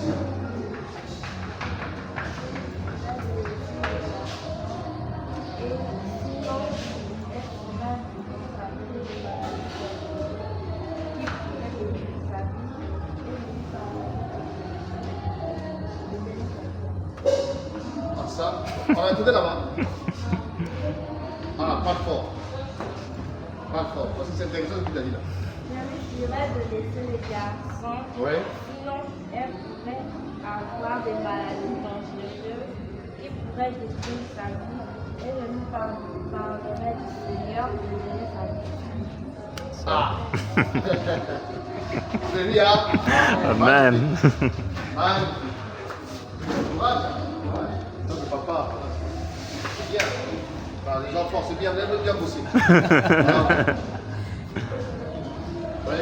Ça, on a écouté là-bas. Ah, pas fort. Pas fort. Parce que c'est intéressant ce que tu as dit là.
J'inviterais de laisser les garçons.
Oui.
Sinon, elles pourraient avoir des maladies dangereuses qui pourraient détruire sa vie. Et je nous parlerai du Seigneur de donner sa vie.
Ah. Alléluia.
Amen.
Amen. Courage. Donc, papa, c'est bien. Enfin, les enfants, c'est bien, vous avez bien bossé. Oui.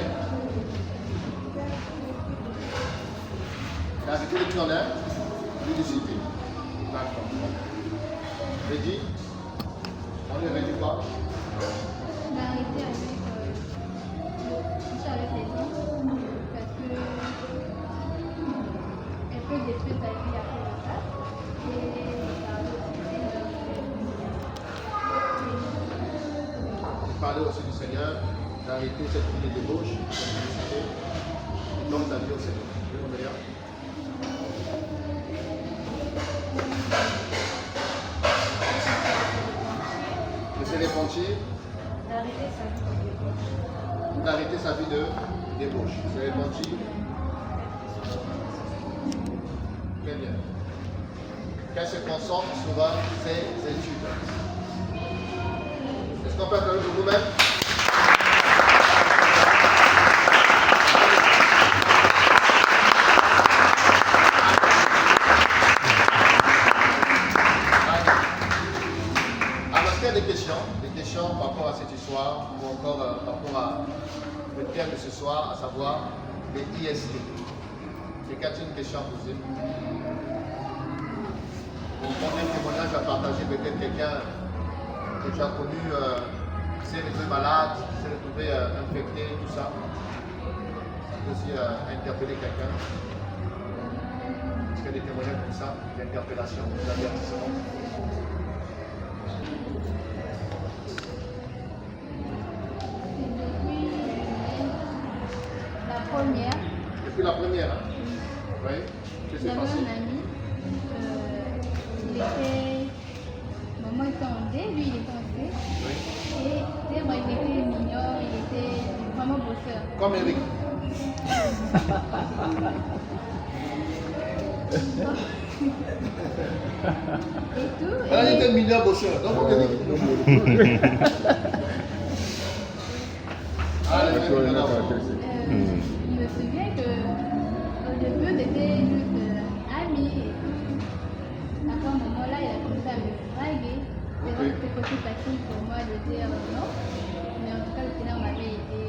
Avec tous les qui en a, l'unicité. D'accord. Rédi. On est rédi quoi?
D'arrêter avec les gens, parce que
demandé aussi du Seigneur d'arrêter cette vie de débauche, donc ta vie au Seigneur. De se repentir, d'arrêter sa vie de débauche. Se repentir. Très bien. Qu'elle se concentre sur ses études. Est-ce qu'on peut applaudir de vous-même? Alors, est-ce qu'il y a des questions par rapport à cette histoire ou encore par rapport à le thème de ce soir, à savoir les IST? Quelqu'un a une question à poser? Vous prenez un témoignage à partager, peut-être quelqu'un que tu as connu qui s'est retrouvé malade, qui s'est retrouvé infecté, tout ça. Ça peut aussi interpeller quelqu'un. Est-ce qu'il y a des témoignages comme ça, d'interpellation, d'avertissement? Depuis la première, hein? Oui. Qu'est-ce qui s'est passé?
Un ami, maman était en D, lui il était en C.
Oui.
Et moi il était mignon, il était vraiment bosseur.
Comme Eric.
Et tout.
Elle était mignon bosseur. Donc Eric.
Je me souviens que au début on était juste amis et tout. À ce moment-là, il a commencé à me draguer. Et donc c'était pas plus facile pour moi de dire non. Mais en tout cas, le Seigneur m'avait aidé de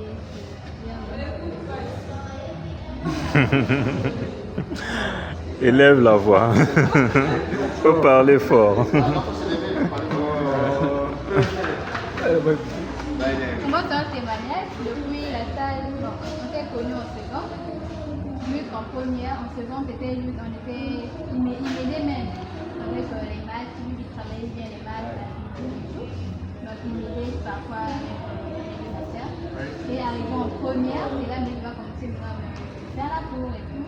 dire non.
Élève la voix. Faut parler fort.
Moi, c'est un témoignage depuis la salle. Bon, on s'est connus en seconde. Juste en première, en seconde, c'était juste, il m'aidait même avec les maths. Lui, il travaillait bien les maths, la physique et tout. Donc, il m'aidait parfois avec les matières. Et arrivé en première, c'est là que il va commencer à me faire la cour et tout.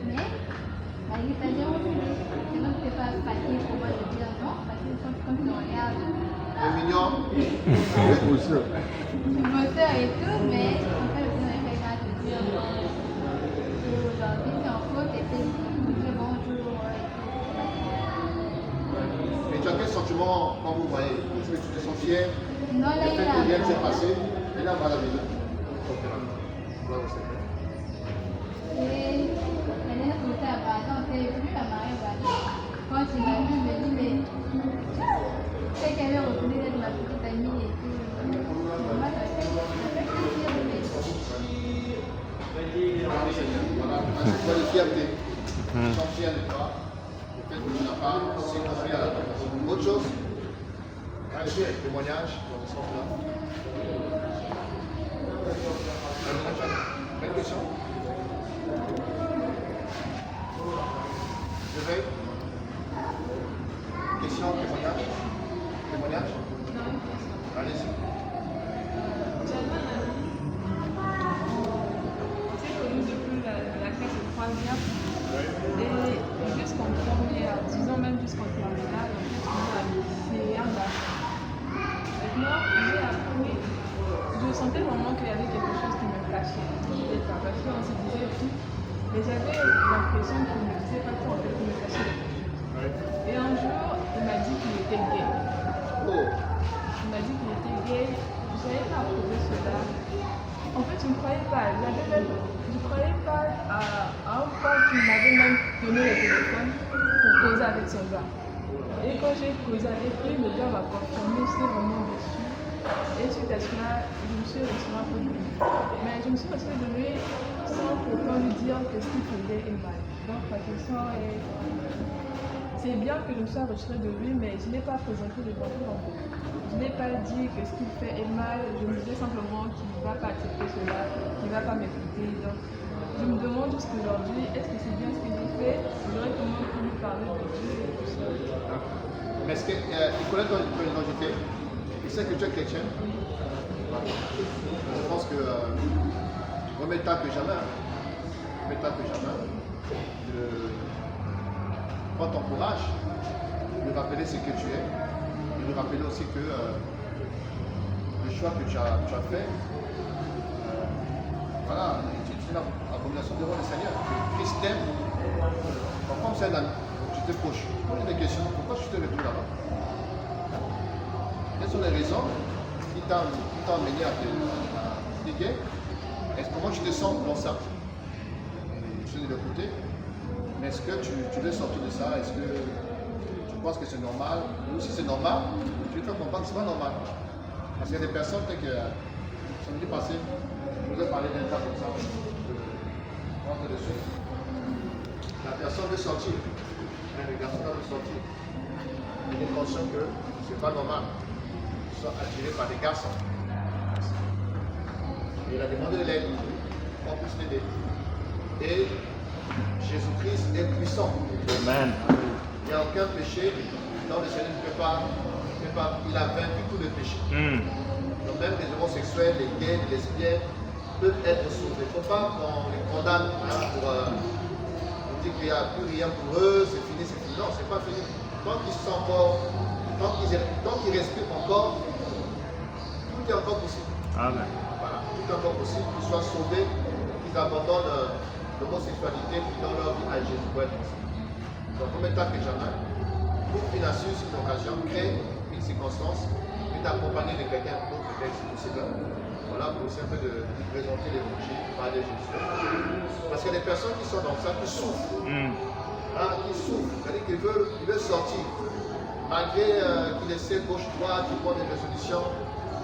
Mais, il t'a dit, c'est donc c'est pas facile pour moi de dire non, parce que quand tu regardes.
C'est mignon.
Bosseur et tout, mais en fait, le Seigneur fait grâce de dire non. Et aujourd'hui, c'est en faute et c'est bonjour et tout.
Et tu as quel sentiment quand vous voyez? Est-ce que tu te sens fier?
Non, là,
Le fait
il
que rien ne s'est
a.
passé, et là, voilà, il est.
Et la dernière fois, à Badan, on s'est vu à Marie-Badan. Quand il m'a vu, il m'a dit, mais c'est qu'elle est retenue d'être ma petite amie et tout. Moi, ça fait plaisir de m'aider.
Voilà, c'est quoi de fierté? Je suis fier de toi. Le fait que tu n'as pas sécurisé à la personne. Autre chose? Un témoignage dans ce sens-là. Belle question. Je vais. Question, témoignage? Témoignage? Allez-y.
C'est connu depuis la classe de 3e et jusqu'en première, disons même jusqu'en terminale, c'est un bac. Maintenant, j'ai appris, je sentais vraiment qu'il y avait quelque chose qui me cachait. Parce qu'on se disait tout, mais j'avais l'impression qu'il ne me disait pas tout, en fait, qu'il me cachait des choses. Et un jour, il m'a dit qu'il était gay. Il m'a dit qu'il était gay, je ne savais pas approuver cela. En fait, je ne croyais pas. Je ne croyais pas à un point qu'il m'avait même donné le téléphone pour causer avec son gars. Et quand j'ai causé avec lui, le gars m'a confirmé, j'étais vraiment déçue. Et suite à cela, je me suis retirée un peu de lui. Mais je me suis retirée de lui sans pourtant lui dire que ce qu'il faisait est mal. Donc ma question est, c'est bien que je me sois retirée de lui, mais je n'ai pas présenté le bonjour en fait. Je n'ai pas dit que ce qu'il fait est mal, je me disais simplement qu'il ne va pas accepter cela, qu'il ne va pas m'écouter. Donc je me demande jusqu'aujourd'hui, est-ce que c'est bien ce qu'il fait? J'aurais comment pu lui parler de Dieu et tout ça.
Mais est-ce qu'il connaît ton identité? Il sait que tu es chrétien? Je pense que remet tant que jamais, prends ton courage, lui rappeler ce que tu es, et lui rappeler aussi que le choix que tu as fait, voilà, tu es une abomination devant le Seigneur. Christ t'aime. Comme c'est un ami, tu te proches. Pose des questions. Pourquoi tu te retrouves là-bas? Quelles sont les raisons qui t'ont amené à te déguer? Comment tu te sens dans ça? Je suis de l'autre côté. Mais est-ce que tu veux sortir de ça? Est-ce que tu penses que c'est normal? Ou si c'est normal, tu te fais comprendre que ce n'est pas normal. Parce qu'il y a des personnes, peut-être que samedi passé, je vous ai parlé d'un cas comme ça. Rentre dessus. La personne veut sortir. Le garçon veut sortir. Il est conscient que ce n'est pas normal. Ils sont attirés par des garçons. Et il a demandé de l'aide. On puisse l'aider. Et Jésus-Christ est puissant.
Amen.
Il n'y a aucun péché dont le Seigneur ne peut pas. Il a vaincu tous les péchés. Donc même les homosexuels, les gays, les lesbiennes peuvent être sauvés. Il ne faut pas qu'on les condamne pour dire qu'il n'y a plus rien pour eux, c'est fini. Non, c'est pas fini. Tant qu'ils sont encore, tant qu'ils respirent encore, tout est encore possible. Amen. Voilà, tout est encore possible qu'ils soient sauvés, qu'ils abandonnent l'homosexualité, qu'ils donnent leur vie à Jésus pour être ensemble. Donc, combien de temps que jamais, pour une astuce, une occasion, créer une circonstance, et d'accompagner de quelqu'un d'autre que c'est possible. Voilà, pour essayer un peu de présenter l'évangile, parler de Jésus. Parce qu'il y a des personnes qui sont dans ça, qui souffrent. Qui souffrent, c'est-à-dire qu'ils veulent sortir. Malgré qu'ils essaient gauche-droite, qu'ils prennent des résolutions,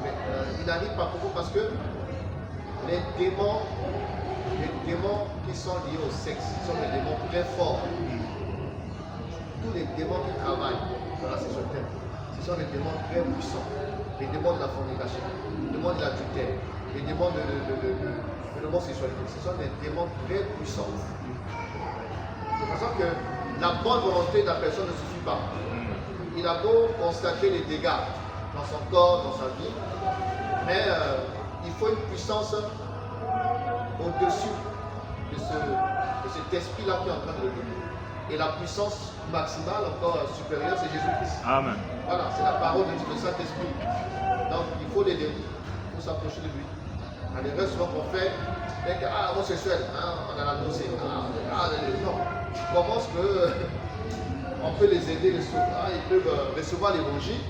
mais ils n'arrivent pas beaucoup parce que les démons qui sont liés au sexe sont des démons très forts. Tous les démons qui travaillent dans la session terre, ce sont des démons très puissants. Les démons de la fornication, les démons de l'adultère, les démons de l'homosexualité, ce sont des démons très puissants. De façon que la bonne volonté de la personne ne suffit pas. Il a beau constater les dégâts dans son corps, dans sa vie, mais il faut une puissance au-dessus de cet esprit-là qui est en train de le donner. Et la puissance maximale, encore supérieure, c'est Jésus-Christ. Amen. Voilà, c'est la parole de Dieu, le Saint-Esprit. Donc il faut l'aider, il faut s'approcher de lui. À l'erreur souvent qu'on fait, c'est que, homosexuel, on a la nausée. Non. Comment est-ce qu'on peut les aider, ils peuvent recevoir l'évangile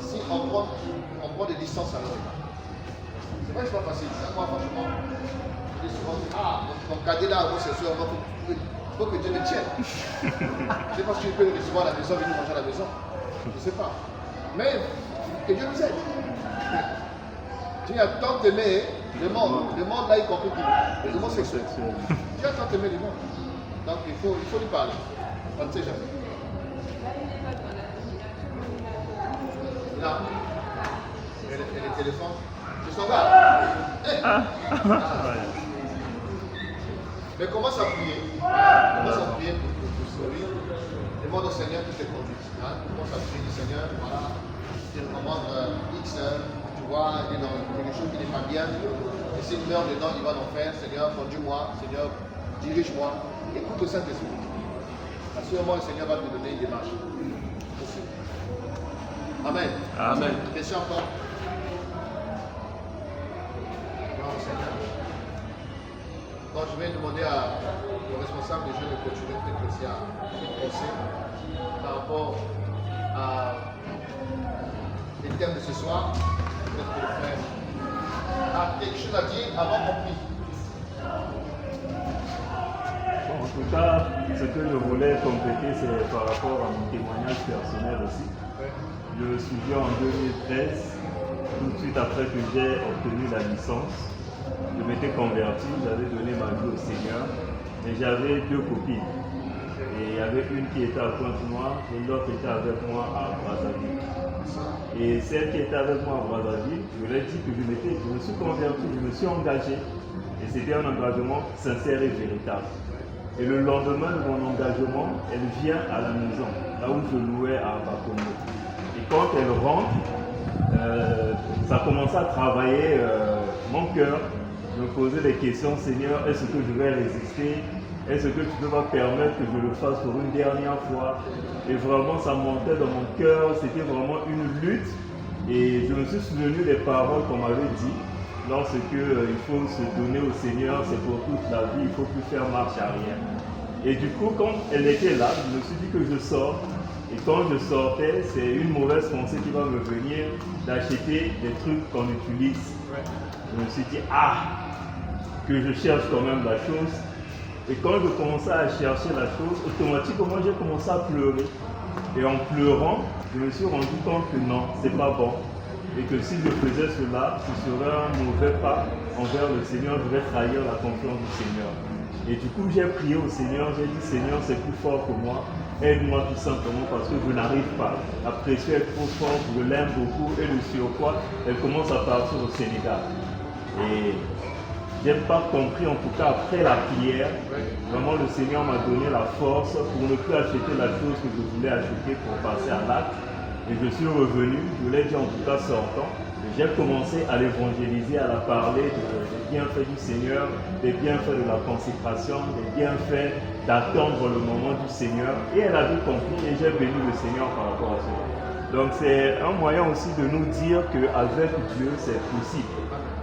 si on prend des distances à leur égard. C'est vrai que ce n'est pas facile. Moi, franchement, je dis souvent, mon cadet là, homosexuel, il faut que Dieu le tienne. Je ne sais pas si tu peux le recevoir à la maison, venir manger à la maison. Je ne sais pas. Mais que Dieu nous aide. Dieu a tant aimé le monde là, y compris les homosexuels. Dieu a tant aimé le monde. Donc il faut lui parler. On ne sait jamais. Là, et les téléphones, c'est son gars. Mais commence à prier. Commence à prier pour sauver. Demande au Seigneur qui te conduise. Commence à prier du Seigneur. Voilà. Tu recommandes X, tu vois, il est dans quelque chose qui n'est pas bien. Et s'il meurt dedans, il va en faire. Seigneur, conduis-moi. Seigneur, dirige-moi. Écoute le Saint-Esprit. À ce moment, le Seigneur va te donner une démarche. Amen. Amen. Question encore. Gloire au Seigneur. Donc je vais demander au responsable des jeunes de continuer peut-être aussi à penser par rapport à les thèmes de ce soir. Peut-être que le frère a quelque chose à dire avant qu'on prie.
En tout cas, ce que je voulais compléter, c'est par rapport à mon témoignage personnel aussi. Je me souviens en 2013, tout de suite après que j'ai obtenu la licence, je m'étais converti, j'avais donné ma vie au Seigneur, et j'avais deux copines. Et il y avait une qui était à Pointe-Noire et l'autre était avec moi à Brazzaville. Et celle qui était avec moi à Brazzaville, je lui ai dit que je me suis converti, je me suis engagé. Et c'était un engagement sincère et véritable. Et le lendemain de mon engagement, elle vient à la maison, là où je louais à Bakono. Et quand elle rentre, ça a commencé à travailler mon cœur. Je me posais des questions, Seigneur, est-ce que je vais résister? Est-ce que tu peux pas permettre que je le fasse pour une dernière fois? Et vraiment, ça montait dans mon cœur, c'était vraiment une lutte. Et je me suis souvenu des paroles qu'on m'avait dit. Lorsque il faut se donner au Seigneur, c'est pour toute la vie, il ne faut plus faire marche arrière. Et du coup, quand elle était là, je me suis dit que je sors. Et quand je sortais, c'est une mauvaise pensée qui va me venir d'acheter des trucs qu'on utilise. Je me suis dit, que je cherche quand même la chose. Et quand je commençais à chercher la chose, automatiquement j'ai commencé à pleurer. Et en pleurant, je me suis rendu compte que non, c'est pas bon. Et que si je faisais cela, ce serait un mauvais pas envers le Seigneur, je vais trahir la confiance du Seigneur. Et du coup, j'ai prié au Seigneur, j'ai dit, Seigneur, c'est plus fort que moi. Aide-moi tout simplement parce que je n'arrive pas. La pression est trop forte, je l'aime beaucoup et le surpoids, elle commence à partir au Sénégal. Et je n'ai pas compris, en tout cas après la prière, vraiment le Seigneur m'a donné la force pour ne plus acheter la chose que je voulais acheter pour passer à l'acte. Et je suis revenu, je l'ai dit en tout cas sortant. J'ai commencé à l'évangéliser, à la parler des bienfaits du Seigneur, des bienfaits de la consécration, des bienfaits d'attendre le moment du Seigneur. Et elle avait compris et j'ai béni le Seigneur par rapport à cela. Donc c'est un moyen aussi de nous dire qu'avec Dieu c'est possible.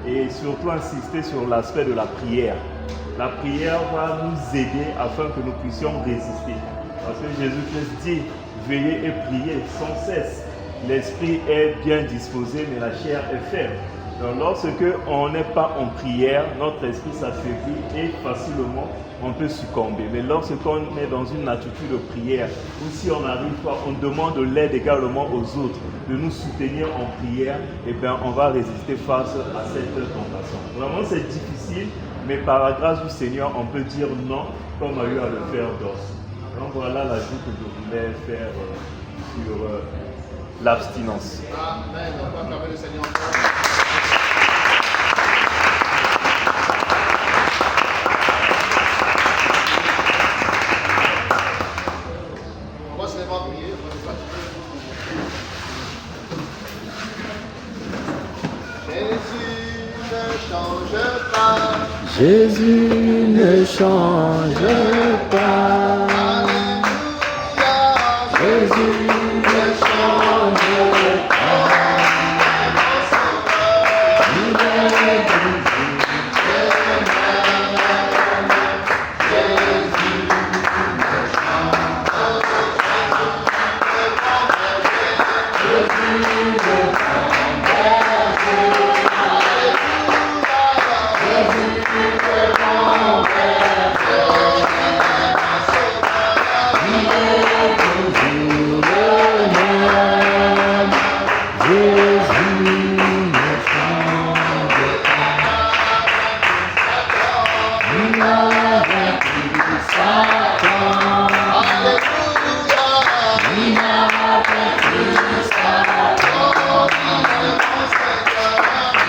Et surtout insister sur l'aspect de la prière. La prière va nous aider afin que nous puissions résister. Parce que Jésus-Christ dit, veillez et priez sans cesse. L'esprit est bien disposé, mais la chair est faible. Donc lorsque on n'est pas en prière, notre esprit s'affaiblit et facilement on peut succomber. Mais lorsqu'on est dans une attitude de prière, ou si on n'arrive pas, on demande l'aide également aux autres de nous soutenir en prière, et bien on va résister face à cette tentation. Vraiment c'est difficile, mais par la grâce du Seigneur, on peut dire non, comme a eu à le faire d'autres. Donc voilà l'ajout que je voulais faire sur l'abstinence.
Amen. On va acclamer le Seigneur. On va seulement prier, on va se fatiguer.
Jésus ne change pas. Jésus ne change pas.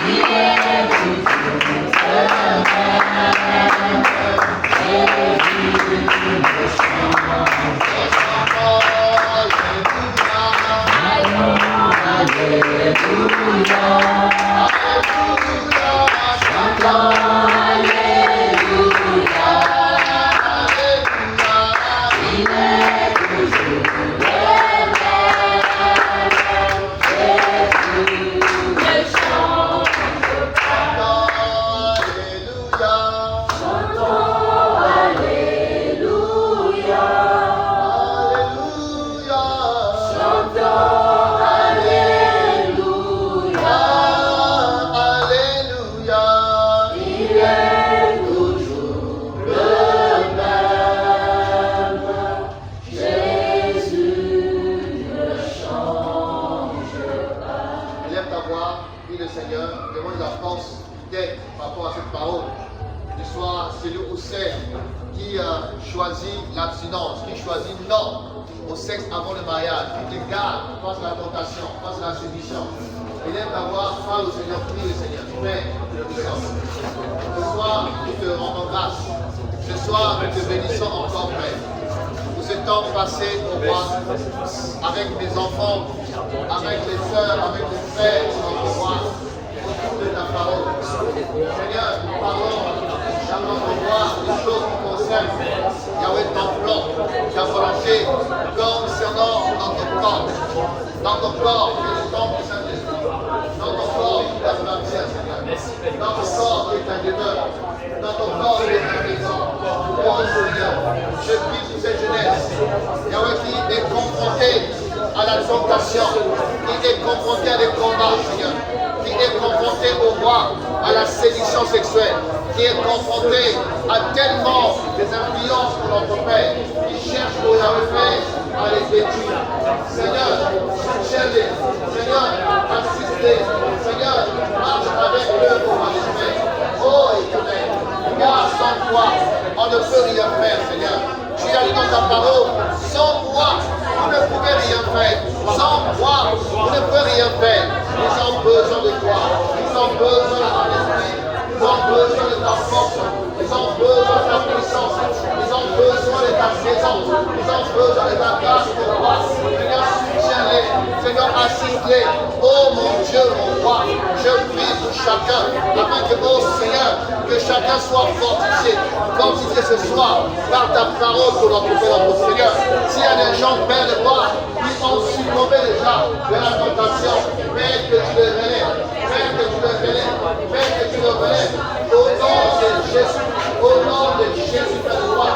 Il est
temps passé au roi avec mes enfants, avec les soeurs, avec les frères, notre roi, autour de ta parole. Seigneur, nous parlons dans notre roi des choses qui concernent Yahweh ton plan, ta volonté concernant notre corps. Dans ton corps, il y a le temple du Saint-Esprit. Dans ton corps, il y a la pierre, Seigneur. Dans ton corps, il y a ta demeure. Dans ton corps, il y a ta maison. Oh Seigneur, je prie pour cette jeunesse, Yahweh, qui est confronté à la tentation, qui est confronté à des combats, Seigneur, qui est confronté au roi, à la séduction sexuelle, qui est confronté à tellement des influences pour notre Père, qui cherche pour la refaire, à les détruire. Seigneur, soutiens-les. Seigneur, assiste-les. Seigneur, marche avec eux pour l'esprit. Oh Éternel, moi, sans toi, on ne peut rien faire, Seigneur. Tu as dit dans ta parole, sans moi, vous ne pouvez rien faire. Sans moi, vous ne pouvez rien faire. Ils ont besoin de toi. Ils ont besoin de ton esprit. Ils ont besoin de ta force. Ils ont besoin de ta puissance. Ils ont besoin de ta présence. Ils ont besoin de ta grâce pour toi. Seigneur, soutiens-les. Seigneur, assiste-les. Oh mon Dieu, mon roi, je prie pour chacun, afin que, oh Seigneur, que chacun soit fortifié. Fortifié ce soir par ta parole pour notre Père, notre Seigneur. S'il y a des gens, Père, de voir, qui ont succombé déjà de la tentation, Père, que tu les relèves. Père, que tu les relèves. Père, que tu les relèves. Au nom de Jésus. Au nom de Jésus, Père de roi.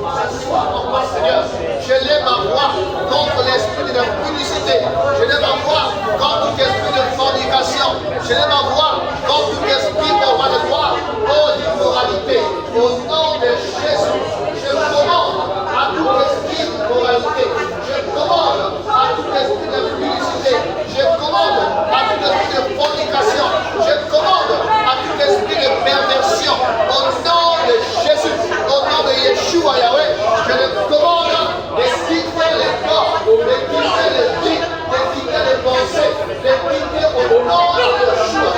Ce soir, mon roi, Seigneur, je lève ma voix contre l'esprit de publicité. Je lève ma voix contre tout esprit de fornication. Je lève ma voix contre tout esprit, mon roi de gloire, oh d'immoralité. Au nom de Jésus, je commande à tout esprit d'immoralité. Je commande à tout esprit de publicité. Je commande à tout esprit de fornication. Je commande à tout esprit de perversion. Au nom de Jésus, au nom de Yeshua Yahweh, je le commande de quitter les corps, de quitter les vies, de quitter les pensées, de quitter au nom de Yeshua.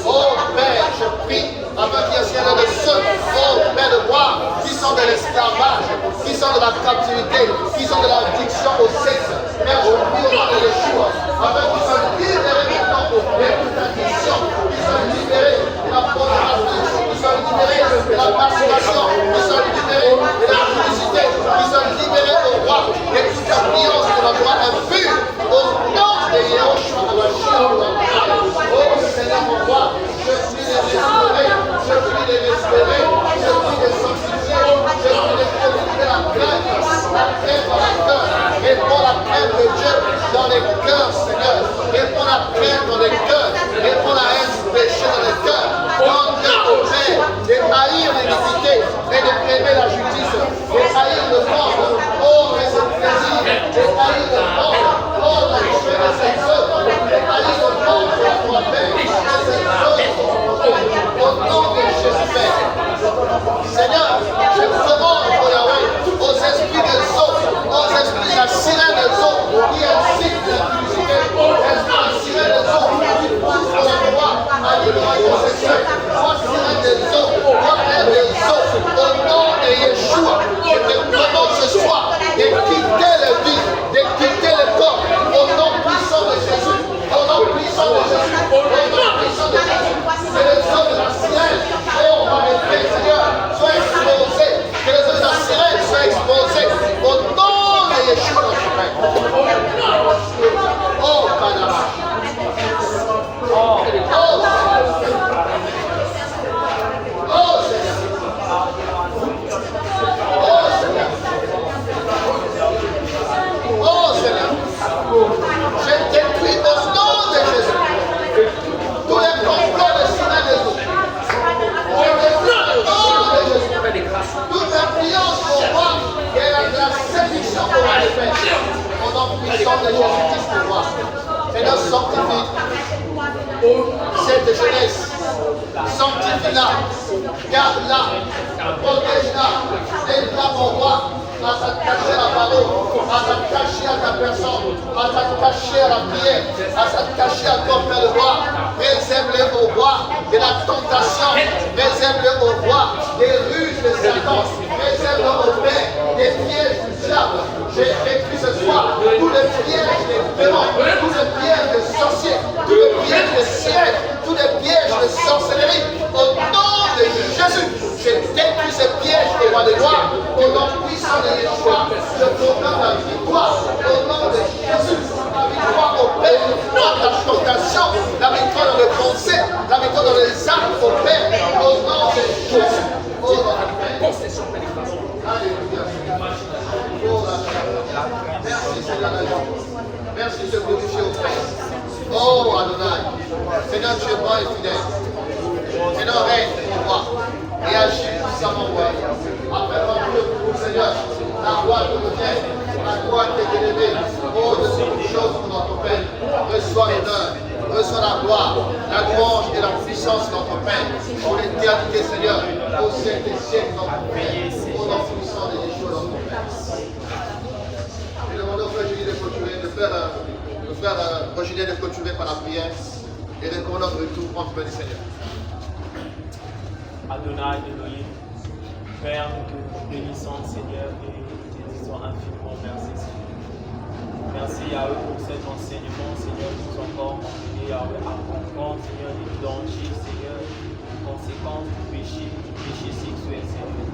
Oh Père, je prie afin qu'il y ait de ceux, oh Père de roi, qui sont de l'esclavage, qui sont de la captivité, qui sont de l'addiction au sexe. Père, je prie au nom de Yeshua, afin qu'ils soient libérés maintenant de toute addiction, qu'ils soient libérés de la pornographie, qu'ils soient libérés de la masturbation, qu'ils soient libérés de la publicité, qu'ils soient libérés au roi de toute influence de la loi impure. Au nom de Yeshua, oh Seigneur mon roi, je prie de restaurer, je prie de restaurer, je prie de sanctifier, je prie de communiquer la crainte dans les cœurs. Réponds la crainte de Dieu dans les cœurs, Seigneur. Réponds la crainte dans les cœurs. Réponds la haine du péché dans les cœurs. Donne au Père de haïr l'iniquité et de aimer la justice, de haïr le monde, oh, et ce plaisir, de haïr le monde, oh, la joie de cette œuvre, de haïr le monde pour la toi-même, et cette œuvre, au nom de Jésus Père. Seigneur, je demande pour Yahweh, aux esprits des eaux, aux esprits de la sirène des eaux, qui incitent la publicité, la sirène des eaux, qui pousse pour la loi, à l'ignorance sexuelle, soit sirène des eaux, soit air des eaux, au nom de Yeshua, je te demande ce soir de quitter les vies, de quitter le corps, au nom puissant de Jésus, au nom puissant de Jésus, au nom puissant de Jésus, c'est les eaux de la sirène, oh, on va les faire, Seigneur, soient exposés, que les eaux de la sirène soient exposées, au nom de Yeshua, notre Père. Oh, Kadama. Oh, Seigneur. Oh, Seigneur. Oh, Seigneur. Je détruis au nom de Jésus tous les complots de sirène des eaux. Je détruis au nom de Jésus toute influence pour moi et la séduction pour moi de faire. Au nom puissant de Jésus-Christ pour moi. Seigneur, sanctifie cette jeunesse. Sanctifie-la, garde-la, protège-la, aide-la mon roi à s'attacher à la parole, à s'attacher à ta personne, à s'attacher à la prière, à s'attacher à ton Père le roi. Réserve-le au roi de la tentation, réserve-le au roi des ruses de Satan, réserve-le au Père des J'ai détruit ce soir tous les pièges des démons, tous les pièges des sorciers, tous les pièges des sièges, tous les pièges de sorcellerie. Au nom de Jésus, j'ai détruit ces pièges des rois des rois. Au nom puissant de Yeshua, je proclame la victoire. Au nom de Jésus, la victoire opère, non la tentation, la victoire dans les pensées, la victoire dans les âmes opère. Au nom de Jésus. Oh, possession pénétration. Alléluia. Merci Seigneur. Merci de te glorifier au Père. Oh Adonai. Seigneur, tu es bon et fidèle. Seigneur, règne et roi. Et agis puissamment, Père. Appelle-moi pour Seigneur. La gloire te revient. La gloire t'est élevée. Oh, de toutes choses pour notre Père. Reçois l'honneur. Reçois la gloire, la louange et la puissance de notre Père. Pour l'éternité, Seigneur. Au siècle des siècles, notre Père. Au nom puissant de Yeshua, notre Père. Je demande au frère Julien de clôturer, de faire Julien de clôturer par la prière et de qu'on notre retour en du Seigneur.
Adonai, Elohim, Père, nous te bénissons, Seigneur, et te disons infiniment merci, Seigneur. Merci à eux pour cet enseignement, Seigneur, nous encore continuer à comprendre, Seigneur, les dangers, Seigneur, les conséquences du péché sexuel, Seigneur.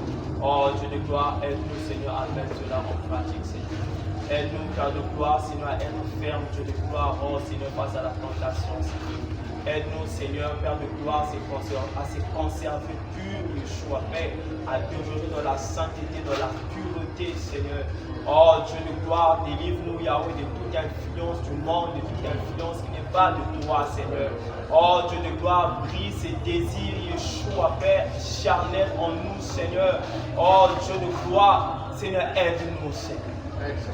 Oh, Dieu de gloire, aide-nous, Seigneur, à mettre cela en pratique, Seigneur. Aide-nous, Père de gloire, Seigneur, à être ferme, Dieu de gloire, oh Seigneur, face à la tentation, Seigneur. Aide-nous, Seigneur, Père de gloire, à se conserver pur, Yeshua, Père, à demeurer dans la sainteté, dans la pureté, Seigneur. Oh, Dieu de gloire, délivre-nous, Yahweh, de toute influence du monde, de toute influence qui n'est pas de toi, Seigneur. Oh, Dieu de gloire, brise ces désirs, Yeshua, Père, charnel en nous, Seigneur. Oh, Dieu de gloire, Seigneur, aide-nous, Seigneur.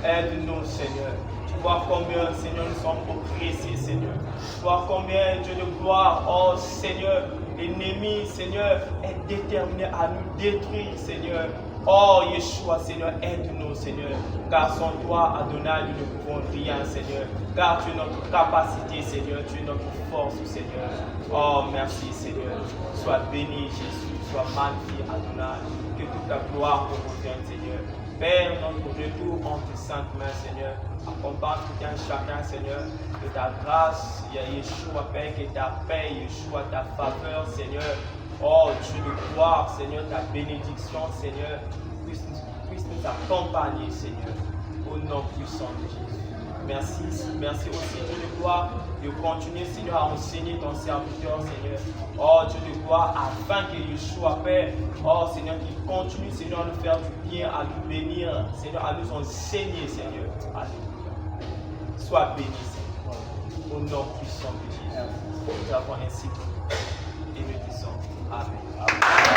Aide-nous, Seigneur. Tu vois combien, Seigneur, nous sommes oppressés, Seigneur. Tu vois combien, Dieu de gloire, oh Seigneur, l'ennemi, Seigneur, est déterminé à nous détruire, Seigneur. Oh Yeshua, Seigneur, aide-nous, Seigneur. Car sans toi, Adonai, nous ne pouvons rien, Seigneur. Car tu es notre capacité, Seigneur. Tu es notre force, Seigneur. Oh, merci, Seigneur. Sois béni, Jésus. Sois magnifié, Adonai. Que toute ta gloire te revienne, Seigneur. Père, notre retour en tes saintes mains, Seigneur. Accompagne tout un chacun, Seigneur. Que ta grâce, Yeshua, Père, que ta paix, Yeshua, ta faveur, Seigneur. Oh, Dieu de gloire, Seigneur, ta bénédiction, Seigneur, puisse nous accompagner, Seigneur, au nom puissant de Jésus. Merci aussi, Dieu de gloire, de continuer, Seigneur, à enseigner ton serviteur, Seigneur. Oh, Dieu de gloire, afin que Yeshua, Père, oh, Seigneur, qu'il continue, Seigneur, à nous faire du bien, à nous bénir, Seigneur, à nous enseigner, Seigneur. Alléluia. Sois béni, Seigneur, au nom puissant de Jésus. Nous avons ainsi et nous disons Amen.